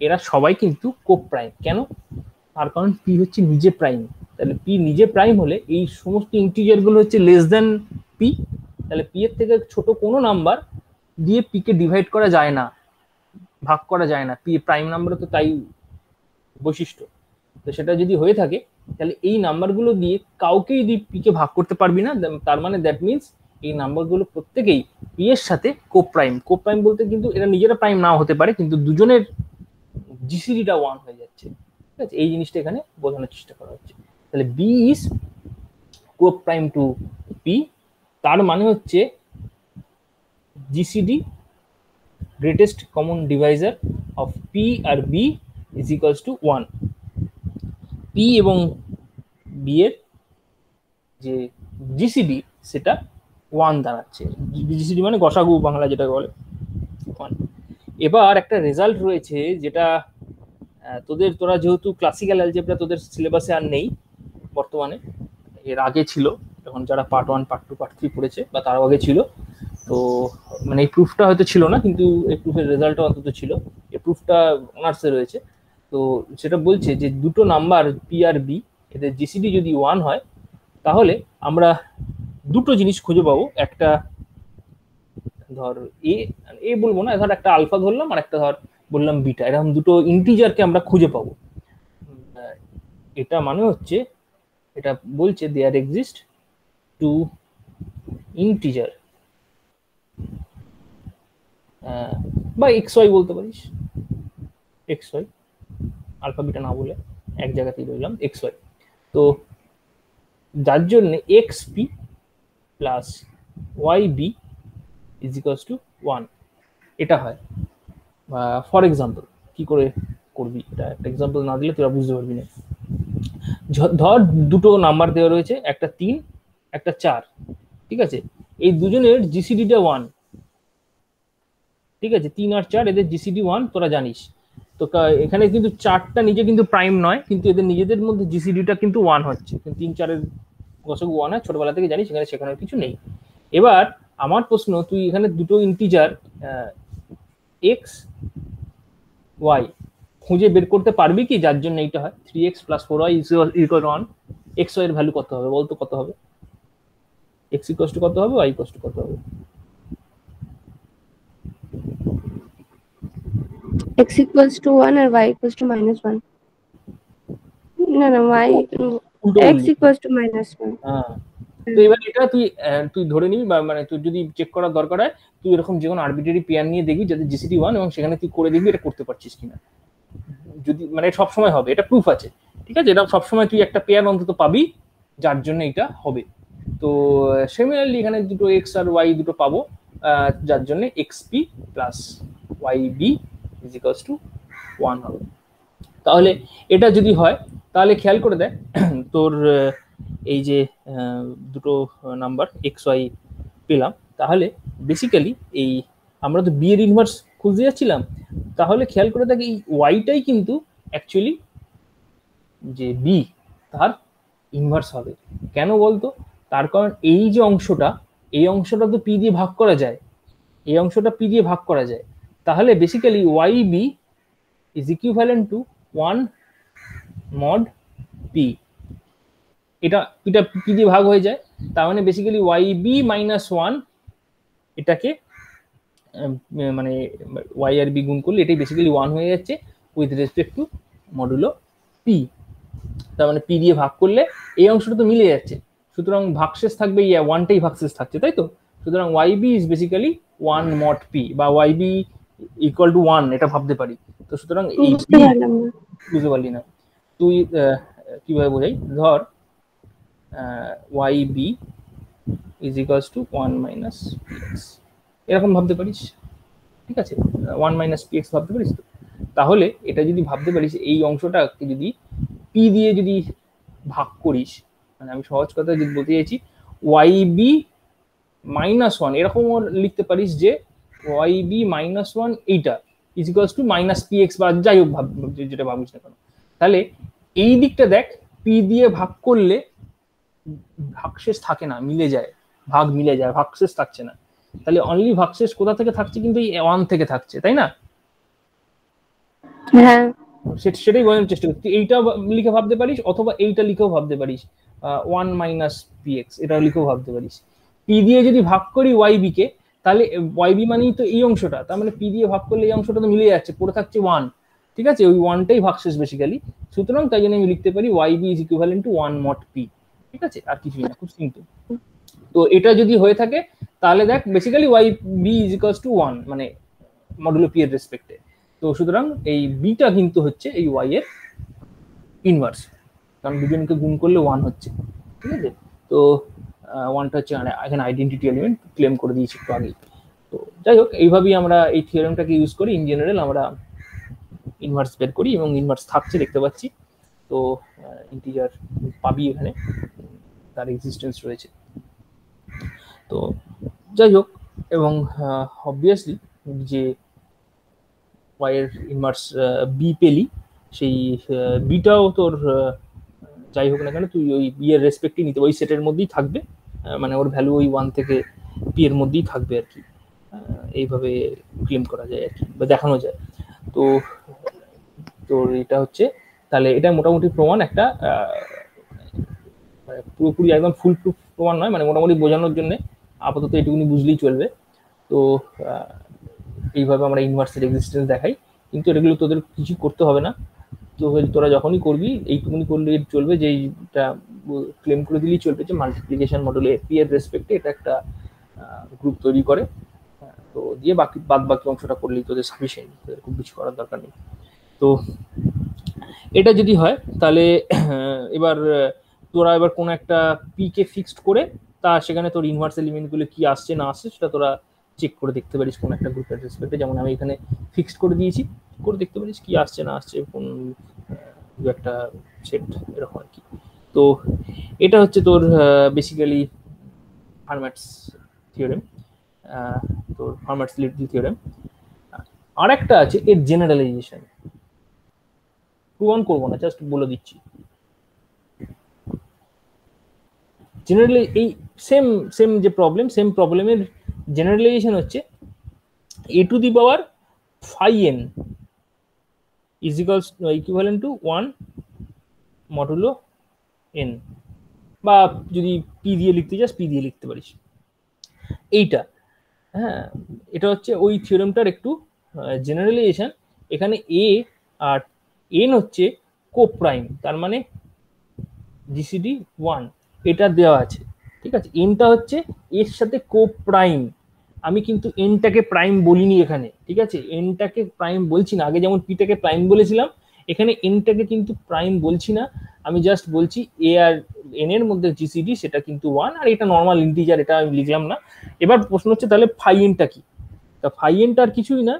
এরা সবাই কিন্তু কো প্রাইম। কেন? তার কারণ পি হচ্ছে নিজে প্রাইম, তাহলে পি নিজে প্রাইম হলে এই সমস্ত ইন্টিজার গুলো হচ্ছে লেস দেন পি, তাহলে পি এর থেকে ছোট কোনো নাম্বার দিয়ে পি কে ডিভাইড করা যায় না, ভাগ করা যায় না, পি প্রাইম নাম্বার তো তাই বৈশিষ্ট্য। তো সেটা যদি হয়ে থাকে তাহলে এই নাম্বারগুলো দিয়ে কাউকেই যদি পি কে ভাগ করতে পারবি না, তার মানে দ্যাট মিনস এই নাম্বারগুলো প্রত্যেকেই পি এর সাথে কো প্রাইম। কো প্রাইম বলতে কিন্তু এরা নিজেরা প্রাইম নাও হতে পারে, কিন্তু দুজনের জিসিডিটা 1 হয়ে যাচ্ছে, ঠিক আছে, এই জিনিসটা এখানে বোঝানোর চেষ্টা করা হচ্ছে। তাহলে b is coprime to p, তার মানে হচ্ছে GCD greatest common divisor of p আর b is equals to 1। P এবং বি এর যে জিসিডি সেটা 1 দাঁড়াচ্ছে, জিসিডি মানে গসাগু বাংলা যেটা বলে 1। এবার একটা রেজাল্ট রয়েছে যেটা তোরা যেহেতু ক্লাসিক্যাল অ্যালজেব্রা তোদের সিলেবাসে আর নেই বর্তমানে, এর আগে ছিল যখন যারা পার্ট 1 পার্ট 2 পার্ট 3 পড়েছে বা তার আগে ছিল, তো মানে এই প্রুফটা হয়তো ছিল না কিন্তু এই প্রুফের রেজাল্টটা অন্তত ছিল, এই প্রুফটা অনার্সে রয়েছে। তো সেটা বলছে যে দুটো নাম্বার পি আর বি এদের জিসিডি যদি 1 হয় তাহলে আমরা দুটো জিনিস খুঁজে পাবো, একটা ধর এ বলবো না, ধর একটা আলফা ধরলাম আর একটা ধর বললাম বিটা, এরকম দুটো ইন্টিজারকে আমরা খুঁজে পাবো। এটা মানে হচ্ছে এটা বলছে দেয়ার এক্সিস্ট টু ইন্টিজার বা এক্স ওয়াই বলতে পারিস, এক্স ওয়াই আলফা বিটা না বলে এক জায়গাতেই রইলাম এক্স ওয়াই। তো যার জন্য x p plus y b is equals to 1 এটা হয়। ফর এক্সাম্পল কি করে করবি, এটা একটা এক্সাম্পল না দিলে তোরা বুঝতে পারবি না। ধর দুটো নাম্বার দেওয়া রয়েছে, একটা 3 একটা 4, ঠিক আছে, এই দুজনের জিসিডিটা 1, ঠিক আছে, 3 আর 4 এদের জিসিডি 1 তোরা জানিস। তো এখানে কিন্তু 4টা নিজে কিন্তু প্রাইম নয়, কিন্তু এদের নিজেদের মধ্যে জিসিডিটা কিন্তু 1 হচ্ছে, কিন্তু 3 4 এর গসগু 1 হয়, ছোটবেলা থেকে জানিস, এখানে শেখানোর কিছু নেই। এবার আমার প্রশ্ন, তুই এখানে দুটো ইন্টিজার এক্স ওয়াই খুঁজে বের করতে পারবি কি যার জন্য এইটা হয় 3x + 4y = 1, এক্স ওয়াই এর ভ্যালু কত হবে বলতো, কত হবে, এক্স ইকুয়ালস টু কত হবে, ওয়াই ইকুয়ালস টু কত হবে? x equals to 1 R y equals to -1, না না y x equals to -1। হ্যাঁ, তো এবার এটা তুই ধরে নিবি, বা মানে তুই যদি চেক করার দরকার হয় তুই এরকম যে কোনো আরবিট্রারি পেয়ার নিয়ে দেখবি যাতে জিসিডি 1, এবং সেখানে তুই করে দেখবি এটা করতে পারছিস কিনা। যদি মানে সবসময় হবে, এটা প্রুফ আছে, ঠিক আছে, এটা সবসময় তুই একটা পেয়ার অন্তত পাবি যার জন্য এটা হবে। তো সিমিলারলি এখানে দুটো এক্স আর ওয়াই দুটো পাবো, যার জন্য x p plus y b is equals to 1 হবে। তাহলে এটা যদি হয় তাহলে খেয়াল করে দেখ তোর এই যে দুটো নাম্বার এক্স ওয়াই পেলাম, তাহলে বেসিক্যালি এই আমরা তো বি এর ইনভার্স খুঁজতে যাচ্ছিলাম, তাহলে খেয়াল করে দেখ এই ওয়াইটাই কিন্তু অ্যাকচুয়ালি যে বি তার ইনভার্স হবে। কেন বলতো? তার কারণ এই যে অংশটা, এই অংশটা তো পি দিয়ে ভাগ করা যায়, এই অংশটা পি দিয়ে ভাগ করা যায়, তাহলে basically y b is equivalent to 1 mod p. এটা এটা পি দিয়ে ভাগ হয়ে যায়, তার মানে বেসিক্যালি ওয়াই বি মাইনাস 1 এটাকে মানে ওয়াই আর বি গুণ করলে এটাই বেসিক্যালি 1 হয়ে যাচ্ছে with respect to modulo P. তার মানে পি দিয়ে ভাগ করলে এই অংশটা তো মিলে যাচ্ছে, সুতরাং ভাগশেষ থাকবে এই 1টাই ভাগশেষ থাকছে, তাই তো? সুতরাং y b is basically 1 mod p, বা ওয়াই বি ইকুয়াল টু 1 এটা ভাবতে পারি। তো সুতরাং এই বুঝতে পারলি না তুই? কিভাবে বোঝাই, ধর y b is equals to 1 minus p x, এরকম ভাবতে পারিস, ঠিক আছে? 1 মাইনাস পিএক্স ভাবতে পারিস তো? তাহলে এটা যদি ভাবতে পারিস এই অংশটাকে যদি পি দিয়ে যদি ভাগ করিস, মানে আমি সহজ কথা যদি বলতে চাইছি ওয়াই বি মাইনাস 1 এরকম লিখতে পারিস যে ওয়াই বি মাইনাস 1 এইটা is equals two minus PX, বা যাই হোক যেটা ভাবিস না কেন। তাহলে এই দিকটা দেখ, পি দিয়ে ভাগ করলে ভাগশেষ থাকে না, মিলে যায়, ভাগ মিলে যায়, ভাগশেষ থাকছে না। তাহলে অনলি ভাগশেষ কোথা থেকে থাকছে? কিন্তু এই 1 থেকে থাকছে, তাই না? হ্যাঁ, সেটাই বোঝানোর চেষ্টা করছি। এইটা লিখে ভাবতে পারিস, অথবা এইটা লিখেও ভাবতে পারিস 1 মাইনাস পিএক্স, এটা লিখেও ভাবতে পারিস। পি দিয়ে যদি ভাগ করি ওয়াই বি কে, তাহলে ওয়াই বি মানেই তো এই অংশটা, তার মানে পি দিয়ে ভাগ করলে এই অংশটা তো মিলে যাচ্ছে, পড়ে থাকছে 1, ঠিক আছে? ওই 1টাই ভাগশেষ বেসিক্যালি, সুতরাং তাই জন্য আমি লিখতে পারি y b is equivalent to 1 mod p, ঠিক আছে? আর কিছুই না, খুব সিম্পল। তো এটা যদি হয়ে থাকে তাহলে দেখ basically y b is equals to 1 মানে মডুলো পি এর রেসপেক্টে। তো সুতরাং এই বিটা কিন্তু হচ্ছে এই ওয়াই এর ইনভার্স, কারণ দুজনকে গুণ করলে 1 হচ্ছে, ঠিক আছে? তো 1টা হচ্ছে এখানে আইডেন্টিটি এলিমেন্ট ক্লেম করে দিয়েছি একটু আগেই। তো যাই হোক, এইভাবেই আমরা এই থিওরেমটাকে ইউজ করি ইন জেনারেল আমরা ইনভার্স বের করি, এবং ইনভার্স থাকছে দেখতে পাচ্ছি। তো ইন্টিজার পাবি এখানে, তার এক্সিস্টেন্স রয়েছে। তো যাই হোক, এবং অবভিয়াসলি যে ওয়াই এর ইনভার্স বি পেলি, সেই বিটাও তোর যাই হোক না কেন তুই ওই বি এর রেসপেক্টই নিতে, ওই সেটের মধ্যেই থাকবে, মানে ওর ভ্যালু ওই 1 থেকে পি এর মধ্যেই থাকবে আর কি। এইভাবে ক্লেম করা যায় আর কি, বা দেখানো যায়। তো তোর এটা হচ্ছে, তাহলে এটা মোটামুটি প্রমাণ একটা, পুরোপুরি একদম ফুল প্রুফ প্রমাণ নয়, মানে মোটামুটি বোঝানোর জন্য আপাতত এটুকুনি বুঝলেই চলবে। তো এইভাবে আমরা ইনভার্সের এক্সিস্টেন্স দেখাই, কিন্তু এগুলো তোদের কিছু করতে হবে না। তো তোরা যখনই করবি এইটুকুনি করলে চলবে, যে এইটা ক্লেম করে দিলেই চলবে যে মাল্টিপ্লিকেশন মডেলে পি এর রেসপেক্টে এটা একটা গ্রুপ তৈরি করে, তো দিয়ে বাদ বাকি অংশটা করলেই তোদের সাফিসিয়েন্ট, তোদের খুব কিছু করার দরকার নেই। তো এটা যদি হয় তাহলে এবার তোরা এবার কোনো একটা পি কে ফিক্সড করে তা সেখানে তোর ইনভার্স এলিমেন্টগুলো কি আসছে না আসছে সেটা তোরা চেক করে দেখতে পারিস কোন একটা গ্রুপের রেসপেক্টে। যেমন আমি এখানে ফিক্সড করে দিয়েছি, করে দেখতে পারিস কি আসছে না আসছে, কোন একটা সেট এরকম আর কি। তো এটা হচ্ছে তোর বেসিক্যালি ফার্ম্যাটস থিওরেম, তোর ফার্ম্যাটস লিটল থিওরেম। আর একটা আছে এর জেনারেলাইজেশন, প্রমাণ করবো না, জাস্ট বলে দিচ্ছি। জেনারেলি এই সেম যে প্রবলেম, সেম প্রবলেমের জেনারেলাইজেশন হচ্ছে a two the power phi n is equivalent to 1 modulo n, বা যদি p দিয়ে লিখতে চাস p দিয়ে লিখতে পারিস এইটা। হ্যাঁ, এটা হচ্ছে ওই থিওরেমটার একটু জেনারেলাইজেশন। এখানে a আর n হচ্ছে কোপ্রাইম, তার মানে জিসিডি 1 এটা দেওয়া আছে, ঠিক আছে। এনটা হচ্ছে এর সাথে কো প্রাইম, আমি কিন্তু এনটাকে প্রাইম বলিনি এখানে, ঠিক আছে, এনটাকে প্রাইম বলছি না। আগে যেমন পিটাকে প্রাইম বলেছিলাম, এখানে এনটাকে কিন্তু প্রাইম বলছি না, আমি জাস্ট বলছি এ আর এন এর মধ্যে জিসিডি সেটা কিন্তু 1, আর এটা নর্মাল ইন্টিজার, এটা আমি লিখলাম না। এবার প্রশ্ন হচ্ছে তাহলে ফাই এনটা কি? তা ফাই এনটা আর কিছুই না,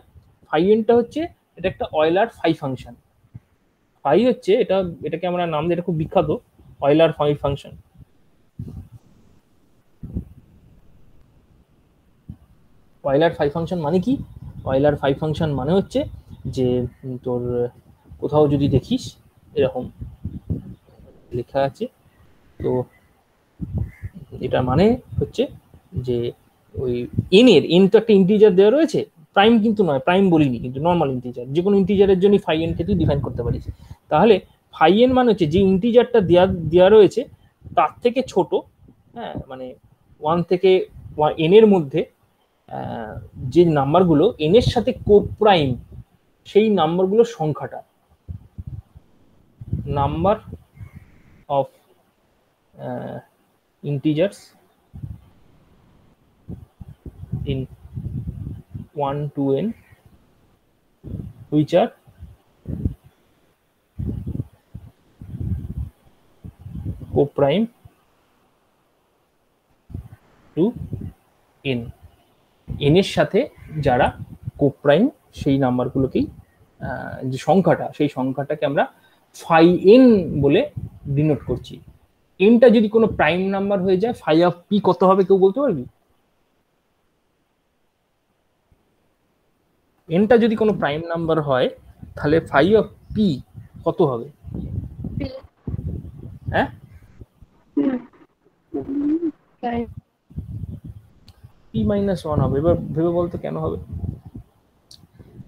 ফাই এনটা হচ্ছে এটা একটা অয়লার ফাই ফাংশন। ফাই হচ্ছে এটা, এটাকে আমরা নাম দিয়ে, এটা খুব বিখ্যাত Euler phi function. Euler phi function মানে কি? অয়লার ফাই ফাংশন মানে হচ্ছে যে তোর কোথাও যদি দেখিস এরকম লেখা আছে, তো এটা মানে হচ্ছে যে ওই এন এর, এন তো একটা ইন্টিজার দেওয়া রয়েছে, প্রাইম কিন্তু নয়, প্রাইম বলিনি, কিন্তু নর্মাল ইন্টিজার, যে কোনো ইন্টিজারের জন্য ফাই এনকে তুই ডিফাইন করতে পারিস। তাহলে ফাই এন মানে হচ্ছে যে ইন্টিজারটা দেওয়া রয়েছে তার থেকে ছোট, হ্যাঁ, মানে 1 থেকে এন এর মধ্যে যে নাম্বারগুলো এন এর সাথে কো প্রাইম, সেই নাম্বারগুলোর সংখ্যাটা, number of integers in 1 to n which are co-prime to n, n এর সাথে যারা কোপ্রাইম সেই নাম্বারগুলোকেই যে সংখ্যাটা, সেই সংখ্যাটাকে আমরা ফাই এন বলে ডিনোট করছি। এনটা যদি কোনো প্রাইম নাম্বার হয়ে যায়, ফাই অফ পি কত হবে কেউ বলতে পারবি? এনটা যদি কোনো প্রাইম নাম্বার হয় তাহলে ফাই অফ পি কত হবে? হ্যাঁ, পি মাইনাস 1 হবে। এবার ভেবে বলতো কেন হবে?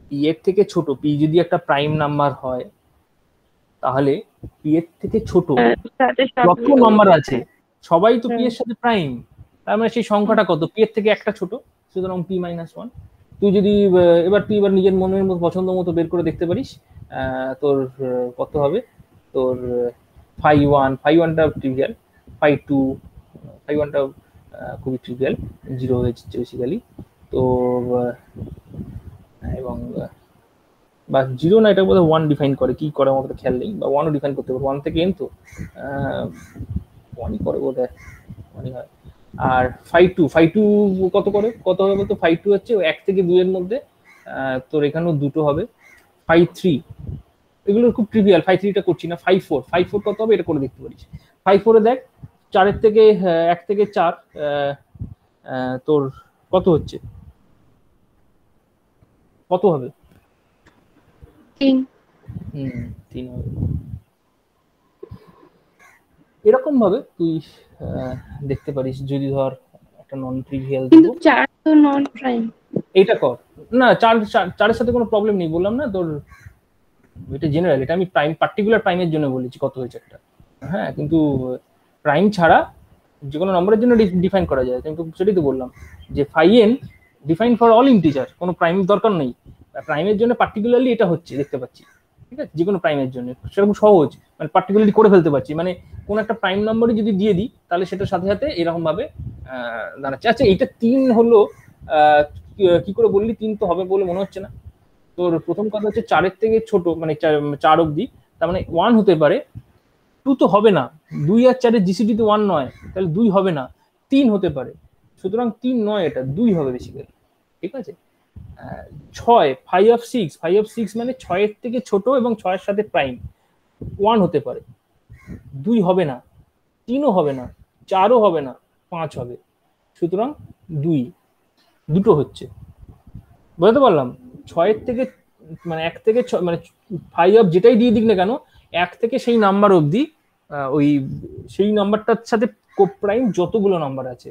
পি এর থেকে ছোট, পি যদি একটা প্রাইম নাম্বার হয় তাহলে পি এর থেকে ছোট যত নাম্বার আছে সবাই তো পি এর সাথে প্রাইম, তার মানে সেই সংখ্যাটা কত? পি এর থেকে একটা ছোট, সুতরাং পি মাইনাস 1। তুই যদি এবার নিজের মনের মতো পছন্দ মতো বের করে দেখতে পারিস তোর কত হবে। তোর ফাই 1, ফাই 1টা ট্রিভিয়াল, ফাই 2, ফাই 1টা খুবই ট্রিভিয়াল, 0 হয়েছে বেসিক্যালি। তো এবং বা 0 না, এটা বোধহয় 1 ডিফাইন করে, কি করে আমার খেয়াল নেই, বা 1ও ডিফাইন করতে পারে, 1 থেকে n তো 1ই করে বোধহয়, 1ই হয়। আর ফাই 2, ফাই 2 কত করে, কত হবে বলতো? ফাই 2 হচ্ছে 1 থেকে 2 এর মধ্যে, তোর এখানেও দুটো হবে। ফাই 3 এগুলো খুব ট্রিভিয়াল, ফাই 3টা করছি না। ফাই 4, ফাই 4 কত হবে এটা করে দেখতে পারিস। ফাই 4 এ দেখ 4 এর থেকে 1 থেকে 4 তোর কত হচ্ছে, কত হবে? 3 হবে। এরকম ভাবে তুই দেখতে পারিস, যদি ধর একটা নন ট্রিভিয়াল, কিন্তু 4 তো নন প্রাইম। এটা কর না, 4 এর সাথে কোনো প্রবলেম নেই, বললাম না তোর, এটা জেনারেল, এটা আমি প্রাইম পার্টিকুলার প্রাইমের জন্য বলেছি কত হয়েছে একটা, হ্যাঁ, কিন্তু প্রাইম ছাড়া যে কোনো নম্বরের জন্য ডিফাইন করা যায়, কিন্তু সেটাই তো বললাম যে phi n define for all integer, কোনো প্রাইম দরকার নেই, প্রাইমের জন্য পার্টিকুলারলি এটা হচ্ছে দেখতে পাচ্ছি, ঠিক আছে, যে কোনো প্রাইমের জন্য সেরকম সহজ, মানে পার্টিকুলারলি করে ফেলতে পারছি, মানে কোন একটা প্রাইম নাম্বারই যদি দিয়ে দিই তাহলে সেটার সাথে সাথে এরকম ভাবে দাঁড়াচ্ছে। আচ্ছা, এটা 3 হলো, কি করে বললি 3 তো হবে বলে মনে হচ্ছে না। তোর প্রথম কথা হচ্ছে 4 এর থেকে ছোট, মানে 4 অব্দি, তার মানে 1 হতে পারে, 2 তো হবে না, 2 আর 4 এর জিসিডি তো 1 নয়, তাহলে 2 হবে না, 3 হতে পারে, সুতরাং 3 নয়, এটা 2 হবে বেসিক্যালি, ঠিক আছে। 6, ফাই অফ 6, ফাই অফ 6 মানে 6 এর থেকে ছোট এবং 6 এর সাথে প্রাইম, 1 হতে পারে, 2 হবে না, 3ও হবে না, 4ও হবে না, 5 হবে, সুতরাং 2, দুটো হচ্ছে, বুঝতে পারলাম। 6 এর থেকে মানে 1 থেকে 6, মানে ফাই অফ যেটাই দিয়ে দিক না কেন 1 থেকে সেই নাম্বার অবধি, ওই সেই নাম্বারটার সাথে কোপ্রাইম যতগুলো নাম্বার আছে,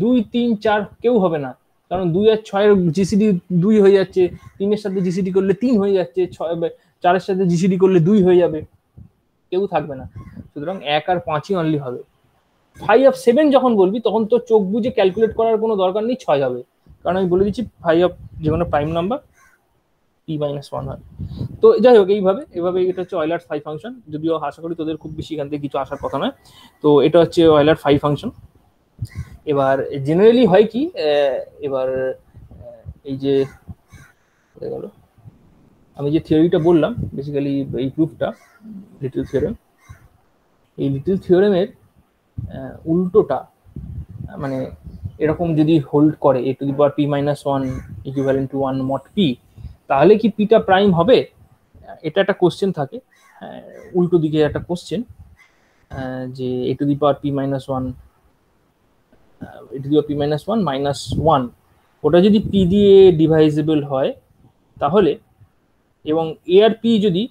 2, 3, 4 কেউ হবে না, কারণ 2 আর 6 এর জিসিডি 2 হয়ে যাচ্ছে, 3 এর সাথে জিসিডি করলে 3 হয়ে যাচ্ছে, 4 এর সাথে জিসিডি করলে 2 হয়ে যাবে, কেউ থাকবে না, সুতরাং 1 আর 5ই অনলি হবে। ফাই অফ 7 যখন বলবি তখন তো চোখ বুঝে ক্যালকুলেট করার কোনো দরকার নেই, 6 হবে, কারণ আমি বলে দিচ্ছি ফাই অফ যে কোনো প্রাইম নাম্বার p - 1 হয়। তো যাই হোক, এভাবে এটা হচ্ছে অয়লার ফাই ফাংশন, যদিও আশা করি তোদের খুব বেশি এখান থেকে কিছু আসার কথা নয়। তো এটা হচ্ছে অয়লার ফাই ফাংশন। এবার জেনারেলি হয় কি, এবার এই যে গেল আমি যে থিওরিটা বললাম বেসিক্যালি এই প্রুফটা লিটল থিওরেম, এই লিটল থিওরেমের উল্টোটা মানে এরকম যদি হোল্ড করে a two the power p minus one equivalent to 1 mod p, তাহলে কি পিটা প্রাইম হবে? এটা একটা কোশ্চেন থাকে, উল্টো দিকে একটা কোশ্চেন, যে a two the power p minus one p minus one minus one, ওটা যদি p দিয়ে ডিভাইজেবল হয় তাহলে, এবং a আর p যদি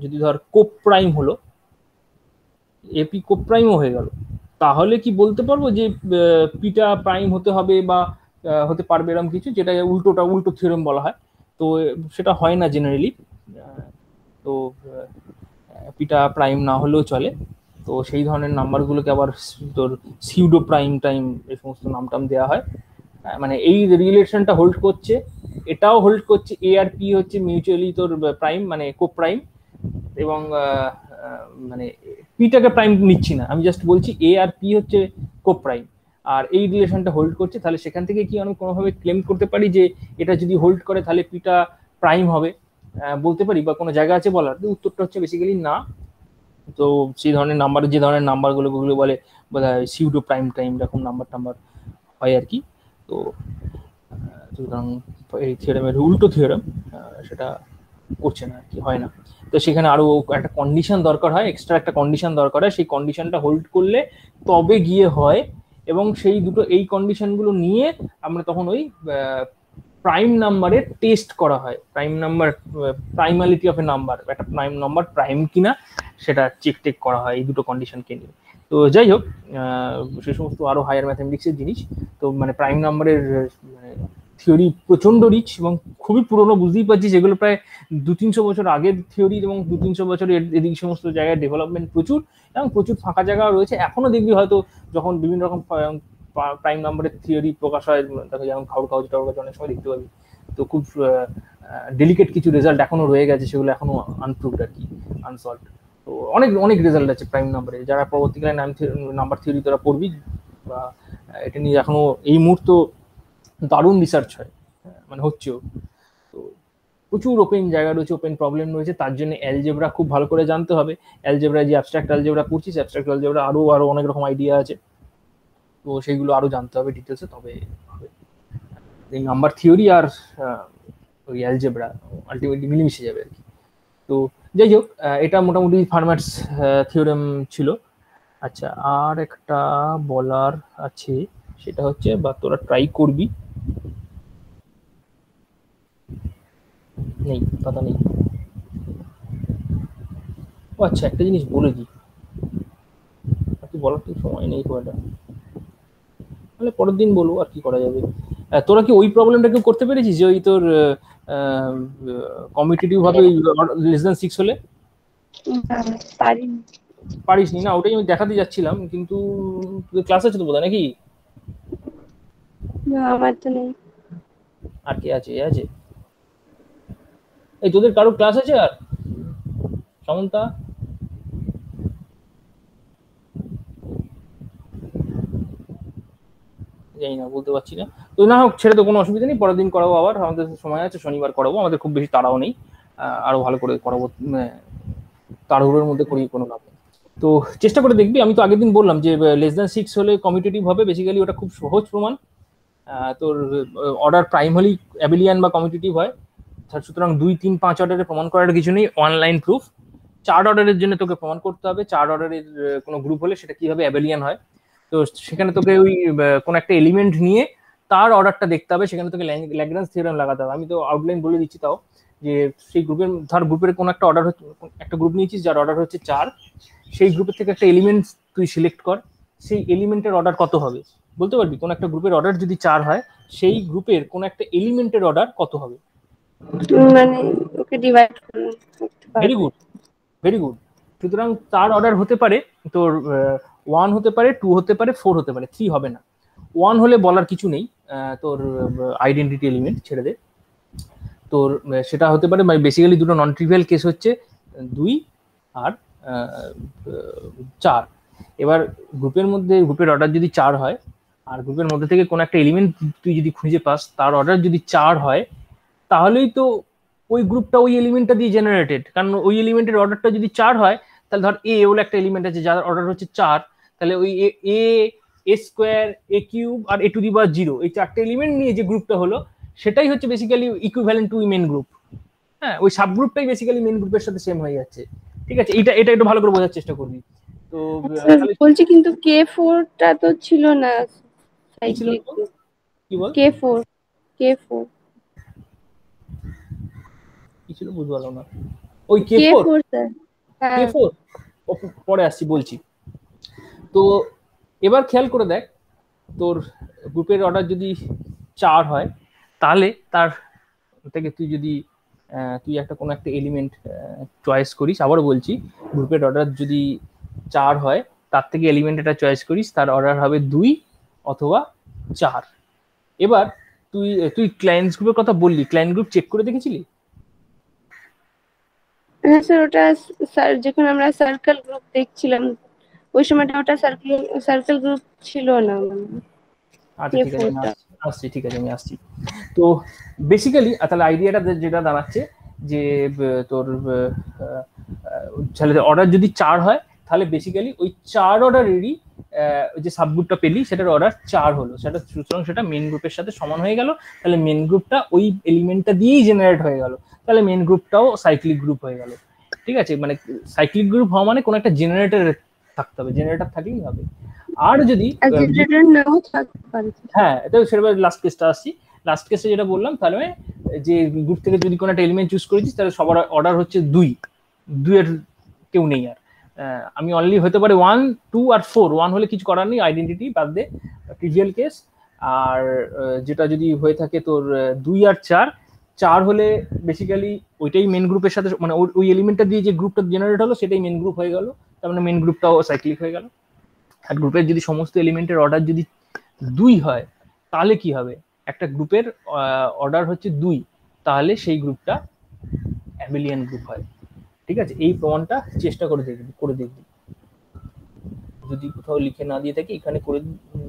যদি ধর কোপ প্রাইম হলো, এপি কোপ প্রাইমও হয়ে গেল, তাহলে কি বলতে পারবো যে পিটা প্রাইম হতে হবে বা হতে পারবে এরকম কিছু, যেটা উল্টো থিওরেম বলা হয়। তো সেটা হয় না জেনারেলি। তো পিটা প্রাইম না হলেও চলে। তো সেই ধরনের নাম্বারগুলোকে আবার তোর সিউডো প্রাইম টাইম এই সমস্ত নাম দেওয়া হয়। মানে এই রিলেশনটা হোল্ড করছে, এটাও হোল্ড করছে, এ আর পি হচ্ছে মিউচুয়ালি তোর প্রাইম মানে কো প্রাইম, এবং মানে পিটাকে প্রাইম নিচ্ছি না, আমি জাস্ট বলছি এ আর পি হচ্ছে কো প্রাইম, আর এই রিলেশনটা হোল্ড করছে। তাহলে সেখান থেকে কি আমি কোনোভাবে ক্লেম করতে পারি যে এটা যদি হোল্ড করে তাহলে পিটা প্রাইম হবে, বলতে পারি, বা কোনো জায়গা আছে বলার? উত্তরটা হচ্ছে বেসিক্যালি না। তো সেই ধরনের নাম্বার, যে ধরনের নাম্বারগুলো বলে বোধহয় সিউডো প্রাইম টাইম এরকম নাম্বার হয় আর কি। তো সুতরাং এই থিওরেমের উল্টো থিওরেম সেটা করছে না আর কি, হয় না। তো সেখানে আরো একটা কন্ডিশন দরকার হয়, এক্সট্রা একটা কন্ডিশন দরকার হয়, সেই কন্ডিশনটা হোল্ড করলে তবে গিয়ে হয়, এবং সেই দুটো এই কন্ডিশনগুলো নিয়ে আমরা তখন ওই প্রাইম নাম্বারের টেস্ট করা হয়, prime number primality of a number, একটা প্রাইম নাম্বার প্রাইম কিনা সেটা চেক করা হয় এই দুটো কন্ডিশনকে নিয়ে। তো যাই হোক, সে সমস্ত আরো হায়ার ম্যাথমেটিক্সের জিনিস। তো মানে প্রাইম নাম্বারের মানে থিওরি প্রচন্ড রিচ এবং খুবই পুরনো, বুঝতেই পারছি, যেগুলো প্রায় 200-300 বছর আগের থিওরি, এবং 200-300 বছরের এদিক সমস্ত জায়গায় ডেভেলপমেন্ট প্রচুর, এবং প্রচুর ফাঁকা জায়গা রয়েছে এখনো দেখবি, হয়তো যখন বিভিন্ন রকম প্রাইম নাম্বারের থিওরি প্রকাশ হয়, দেখো যেমন খাউড় কাগজ অনেক সময় দেখতে পাবি। তো খুব ডেলিকেট কিছু রেজাল্ট এখনো রয়ে গেছে, সেগুলো এখনো আনপ্রুভড আর কি, আনসলভড। তো অনেক রেজাল্ট আছে প্রাইম নাম্বারে, যারা পরবর্তীকালে নাম্বার থিওরি তারা পড়বি, বা এটা নিয়ে এখনো এই মুহূর্তে দারুণ রিসার্চ হয়, মানে হচ্ছেও। তো প্রচুর ওপেন জায়গা রয়েছে, ওপেন প্রবলেম রয়েছে, তার জন্য অ্যালজেব্রা খুব ভালো করে জানতে হবে। অ্যালজেব্রা যে অ্যাবস্ট্রাক্ট অ্যালজেব্রা পড়ছিস, অ্যাবস্ট্রাক্ট অ্যালজেব্রা আরো অনেক রকম আইডিয়া আছে, তো সেইগুলো আরো জানতে হবে ডিটেলসে, তবে এই নাম্বার থিওরি আর ওই অ্যালজেব্রা আলটিমেটলি মিলেমিশে যাবে আর কি। তো যাই হোক, এটা মোটামুটি ফার্মার্স থিওরেম ছিল। আচ্ছা, আর একটা বলার আছে, সেটা হচ্ছে, বা তোরা ট্রাই করবি, নেই কথা নেই। ও আচ্ছা, একটা জিনিস বলে দিই, বলার তো সময় নেই খুব একটা, তাহলে পরের দিন বলবো, আর কি করা যাবে। তোরা কি ওই প্রবলেমটা কেউ করতে পেরেছিস, যে ওই তোর কমিটিটিভ ভাবে লেস দ্যান 6 হলে? পারিসনি না? ওটাই আমি দেখাতে যাচ্ছিলাম, কিন্তু তোদের ক্লাস আছে তো বোধহয়, নাকি? আমার তো নেই। আর কে আছে? এই তোদের কারো ক্লাস আছে আর? সমন্তা? জানি না, বলতে পারছি না। তো না হোক, ছেড়ে তো, কোনো অসুবিধা নেই, পরের দিন করাবো আবার, আমাদের সময় আছে, শনিবার করাবো, আমাদের খুব বেশি তাড়াও নেই, আরো ভালো করে করাবো, তাড়াহুড়োর মধ্যে করি কোনো লাভ নেই। তো চেষ্টা করে দেখবি। আমি তো আগের দিন বললাম যে লেস দ্যান 6 হলে কমিউটেটিভ হবে, বেসিক্যালি ওটা খুব সহজ প্রমাণ। তোর অর্ডার প্রাইম হলেই অ্যাবিলিয়ান বা কমিউটেটিভ হয়, সুতরাং 2, 3, 5 অর্ডারে প্রমাণ করার কিছু নেই, অনলাইন প্রুফ। 4 অর্ডারের জন্য তোকে প্রমাণ করতে হবে, 4 অর্ডারের কোনো গ্রুপ হলে সেটা কিভাবে অ্যাবিলিয়ান হয়। তো সেখানে তোকে ওই কোনো একটা এলিমেন্ট নিয়ে তার অর্ডারটা দেখতে হবে, সেখানে তোকে ল্যাগ্রাঞ্জ থিওরেম লাগাতে হবে। আমি তো আউটলাইন বলে দিচ্ছি তাও, যে সেই গ্রুপের কোনো একটা অর্ডার, একটা গ্রুপ নিয়েছিস যার অর্ডার হচ্ছে 4, সেই গ্রুপের থেকে একটা এলিমেন্ট তুই সিলেক্ট কর, সেই এলিমেন্টের অর্ডার কত হবে বলতে পারবি? কোন একটা গ্রুপের অর্ডার যদি 4 হয়, সেই গ্রুপের কোন একটা এলিমেন্টের অর্ডার কত হবে? মানে ওকে ডিভাইড করতে পারবে। Very good. সুতরাং তার অর্ডার হতে পারে তোর 1 হতে পারে, 2 হতে পারে, 4 হতে পারে, 3 হবে না। 1 হলে বলার কিছু নেই, তোর আইডেন্টিটি এলিমেন্ট ছেড়ে দে। তোর সেটা হতে পারে, বেসিক্যালি দুটো নন ট্রিভিয়াল কেস হচ্ছে 2 আর 4। এবার গ্রুপের অর্ডার যদি 4 হয়, আর গ্রুপের মধ্যে থেকে কোনো একটা এলিমেন্ট তুই যদি খুঁজে পাস তার অর্ডার যদি 4 হয়, তাহলেই তো ওই গ্রুপটা ওই এলিমেন্টটা দিয়ে জেনারেটেড। কারণ ওই এলিমেন্টের অর্ডারটা যদি 4 হয়, তাহলে ধর এ বলে একটা এলিমেন্ট আছে যার অর্ডার হচ্ছে 4, তাহলে ওই এ স্কোয়ার, এ কিউব আর এ টু দি পাওয়ার 0, এই 4টে এলিমেন্ট নিয়ে যে গ্রুপটা হলো সেটাই হচ্ছে basically equivalent to main group. হ্যাঁ, ওই সাব গ্রুপটাই বেসিক্যালি মেন গ্রুপের সাথে সেম হয়ে যাচ্ছে। ঠিক আছে, এটা একটু ভালো করে বোঝার চেষ্টা করবি। তো বলছি কিন্তু K4 টা তো ছিল না সাইক্লিক গ্রুপ। কি বল K4 কি ছিল বুঝতে পারলাম না। ওই K4 স্যার, হ্যাঁ K4 পরে আসছি বলছি। তো এবার খেয়াল করে দেখ, তোর গ্রুপের অর্ডার যদি 4 হয়, তাহলে তার থেকে তুই একটা কোনো একটা এলিমেন্ট চয়েস করিস। আবারও বলছি, গ্রুপের অর্ডার যদি 4 হয়, তার থেকে এলিমেন্ট এটা চয়েস করিস, তার অর্ডার হবে 2 অথবা 4। এবার তুই ক্লায়েন্টস গ্রুপের কথা বললি, ক্লায়েন্ট গ্রুপ চেক করে দেখেছিলি? হ্যাঁ স্যার, ওটা স্যার যখন আমরা সার্কেল গ্রুপ দেখছিলাম ওই সময়টা ওটা সার্কেল গ্রুপ ছিল না। আচ্ছা ঠিক আছে, আমি আসছি। ঠিক আছে, আমি আসছি। তো বেসিক্যালি তাহলে আইডিয়াটা যেটা দাঁড়াচ্ছে যে তোর অর্ডার যদি 4 হয়, তাহলে বেসিক্যালি ওই 4 অর্ডারেরই যে সাবগ্রুপটা পেলি সেটার অর্ডার 4 হলো, সুতরাং সেটা মেন গ্রুপের সাথে সমান হয়ে গেল। তাহলে মেন গ্রুপটা ওই এলিমেন্টটা দিয়েই জেনারেট হয়ে গেল, তাহলে মেন গ্রুপটাও সাইক্লিক গ্রুপ হয়ে গেল। ঠিক আছে, মানে সাইক্লিক গ্রুপ হওয়া মানে কোনো একটা জেনারেটর থাকতে হবে, জেনারেটর থাকলেই হবে। আর যদি নাও থাকতে পারে, হ্যাঁ, এটা সেটা লাস্ট কেসটা আসছি। লাস্ট কেসে যেটা বললাম, তাহলে যে গ্রুপ থেকে যদি কোনো একটা এলিমেন্ট চুজ করেছিস, তাহলে সবার অর্ডার হচ্ছে 2 এর কেউ নেই আর। আমি অনলি হতে পারে 1, 2 আর 4। 1 হলে কিছু করার নেই, আইডেন্টিটি বাদ দে, ট্রিভিয়াল কেস। আর যেটা যদি হয়ে থাকে তোর 2 আর 4 হলে বেসিক্যালি ওইটাই মেন গ্রুপের সাথে, মানে ওই এলিমেন্টটা দিয়ে যে গ্রুপটা জেনারেট হলো সেটাই মেন গ্রুপ হয়ে গেল, তার মানে মেন গ্রুপটাও সাইক্লিক হয়ে গেল। আর গ্রুপের যদি সমস্ত এলিমেন্টের অর্ডার যদি 2 হয়, তাহলে কি হবে? একটা গ্রুপের অর্ডার হচ্ছে 2, তাহলে সেই গ্রুপটা অ্যাবেলিয়ান গ্রুপ হয়। ঠিক আছে, এই প্রমাণটা চেষ্টা করে দেখবি। যদি কোথাও লিখে না দিয়ে থাকি, এখানে করে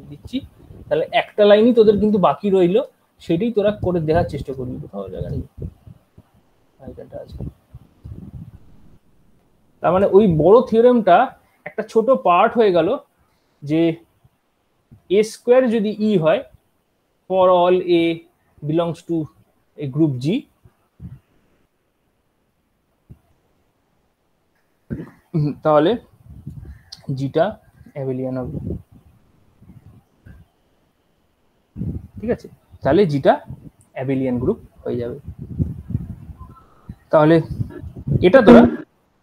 দিচ্ছি। তাহলে একটা লাইনই তোদের কিন্তু বাকি রইলো, সেটাই তোরা করে দেখার চেষ্টা করবি। কোথাও জায়গা নেই, তার মানে ওই বড় থিওরেমটা একটা ছোট পার্ট হয়ে গেল, যে এ স্কোয়ার যদি ই হয় for all A belongs to a group G, তাহলে জিটা অ্যাবেলিয়ান হবে। ঠিক আছে, তাহলে জিটা অ্যাবেলিয়ান গ্রুপ হয়ে যাবে। তাহলে এটা তোরা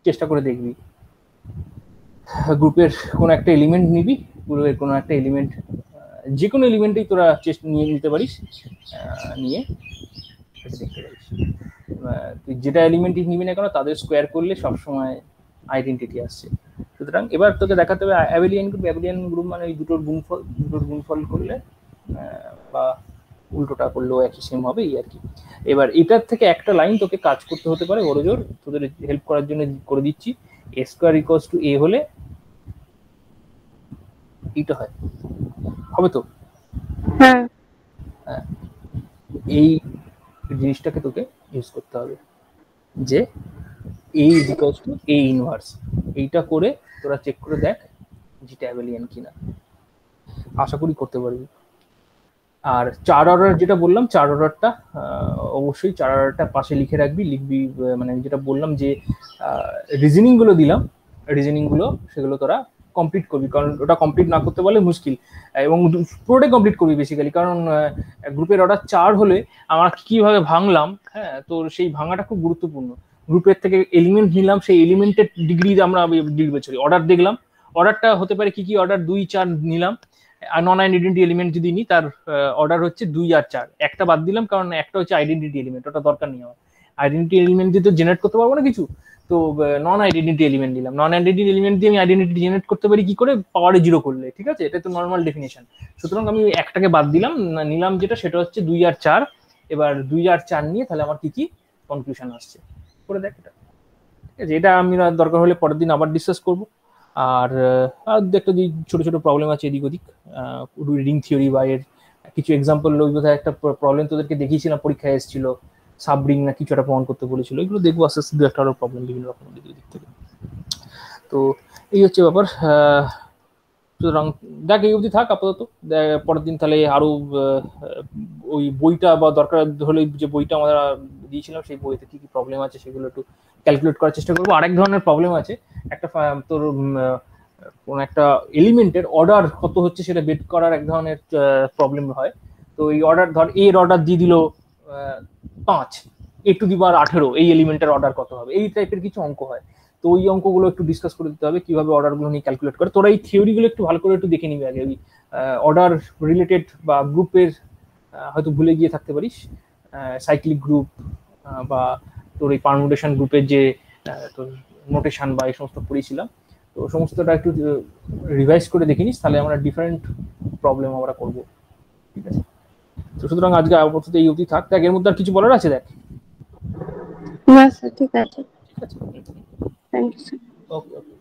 চেষ্টা করে দেখবি, গ্রুপের কোনো একটা এলিমেন্ট নিবি, গ্রুপের কোনো একটা এলিমেন্ট, যে কোনো এলিমেন্টেই তোরা নিয়ে নিতে পারিস, নিয়ে দেখতে পারিস। তুই যেটা এলিমেন্টই নিবি না কেন, তাদের স্কোয়ার করলে সবসময় আইডেন্টিটি আসছে। সুতরাং এবার তোকে দেখাতে হবে অ্যাবেলিয়ান গ্রুপ মানে ওই দুটোর গুণফল করলে বা উল্টোটা করলেও একই সেম হবে, এই আর কি। এবার এটার থেকে একটা লাইন তোকে কাজ করতে হতে পারে, বড়জোর তোদের হেল্প করার জন্য করে দিচ্ছি। এ স্কোয়ার ইকুয়ালস টু এ হলে এইটা হয়, হবে তো? হ্যাঁ, এই জিনিসটাকে তোকে ইউজ করতে হবে, যে A is equals to A inverse। এইটা করে তোরা চেক করে দেখ যেটা অ্যাবেলিয়ান কিনা, আশা করি করতে পারবি। আর 4 অর্ডার যেটা বললাম, 4 অর্ডারটা অবশ্যই 4 অর্ডারটা পাশে লিখবি, মানে যেটা বললাম যে রিজনিং গুলো দিলাম, রিজনিং গুলো সেগুলো তোরা কমপ্লিট করবি, কারণ ওটা কমপ্লিট না করতে পারলে মুশকিল। এবং পুরোটাই কমপ্লিট করবি বেসিক্যালি, কারণ গ্রুপের অর্ডার 4 হলে আমরা কিভাবে ভাঙলাম, হ্যাঁ, তো সেই ভাঙাটা খুব গুরুত্বপূর্ণ। গ্রুপের থেকে এলিমেন্ট নিলাম, সেই এলিমেন্টের ডিগ্রি আমরা অর্ডার দেখলাম, অর্ডারটা হতে পারে কি অর্ডার 2, 4 নিলাম। নন আইডেন্টিটি এলিমেন্ট যদি নিই, তার অর্ডার হচ্ছে 2 আর 4, একটা বাদ দিলাম কারণ একটা হচ্ছে আইডেন্টিটি এলিমেন্ট, ওটা দরকার নেই আমার। আইডেন্টিটি এলিমেন্ট দিয়ে তো জেনারেট করতে পারবো না কিছু, তো নন আইডেন্টিটি এলিমেন্ট নিলাম। নন আইডেন্টিটি এলিমেন্ট দিয়ে আমি আইডেন্টিটি জেনারেট করতে পারি কি করে? পাওয়ারে 0 করলে। ঠিক আছে, এটা তো নর্মাল ডেফিনেশন। সুতরাং আমি একটাকে বাদ দিলাম, নিলাম সেটা হচ্ছে 2 আর 4। এবার 2 আর 4 নিয়ে তাহলে আমার কি কনক্লুশন আসছে করে দেখ। এটা ঠিক আছে, এটা আমি দরকার হলে পরের দিন আবার ডিসকাস করবো। আর একটা যে ছোট ছোট প্রবলেম আছে এদিক ওদিক, রিডিং থিওরি বা এর কিছু এক্সাম্পল, ওই বোধহয় একটা প্রবলেম তোদেরকে দেখিয়েছিলাম পরীক্ষায় এসেছিল, সাবরিং না কিছু একটা প্রমাণ করতে বলেছিল, এগুলো দেখবো আস্তে আস্তে, দু একটা আরো প্রবলেম বিভিন্ন রকম দিক থেকে। তো এই হচ্ছে ব্যাপার। সুতরাং দেখ এই অবধি থাক আপাতত, পরের দিন তাহলে আরো ওই বইটা বা দরকার হলে যে বইটা আমরা দিয়েছিলাম সেই বইতে কি কি প্রবলেম আছে সেগুলো একটু ক্যালকুলেট করার চেষ্টা করবো। আরেক ধরনের প্রবলেম আছে, একটা তোর কোন একটা এলিমেন্টের অর্ডার কত হচ্ছে সেটা বের করার এক ধরনের প্রবলেম হয়। তো এই অর্ডার ধর এর অর্ডার দিয়ে দিল 5, a⁻18, এই এলিমেন্টের অর্ডার কত হবে, এই টাইপের কিছু অঙ্ক হয়। তো ওই অঙ্কগুলো একটু ডিসকাস করে দিতে হবে কিভাবে অর্ডারগুলো নিয়ে ক্যালকুলেট করে। তোরা এই থিওরিগুলো একটু ভালো করে একটু দেখে নিবি আগে, ওই অর্ডার রিলেটেড বা গ্রুপের হয়তো ভুলে গিয়ে থাকতে পারিস, সাইক্লিক গ্রুপ বা তোর এই পারমুটেশন গ্রুপের যে তোর নোটেশন বা এই সমস্ত পড়েছিলাম, তো সমস্তটা একটু রিভাইজ করে দেখে নিস, তাহলে আমরা ডিফারেন্ট প্রবলেম আমরা করবো। ঠিক আছে, তো সুতরাং আজকে আপাতত এই অবধি থাক। দেখ এর মধ্যে আর কিছু বলার আছে? দেখ না স্যার, ঠিক আছে, ঠিক আছে, thank you sir. Okay okay.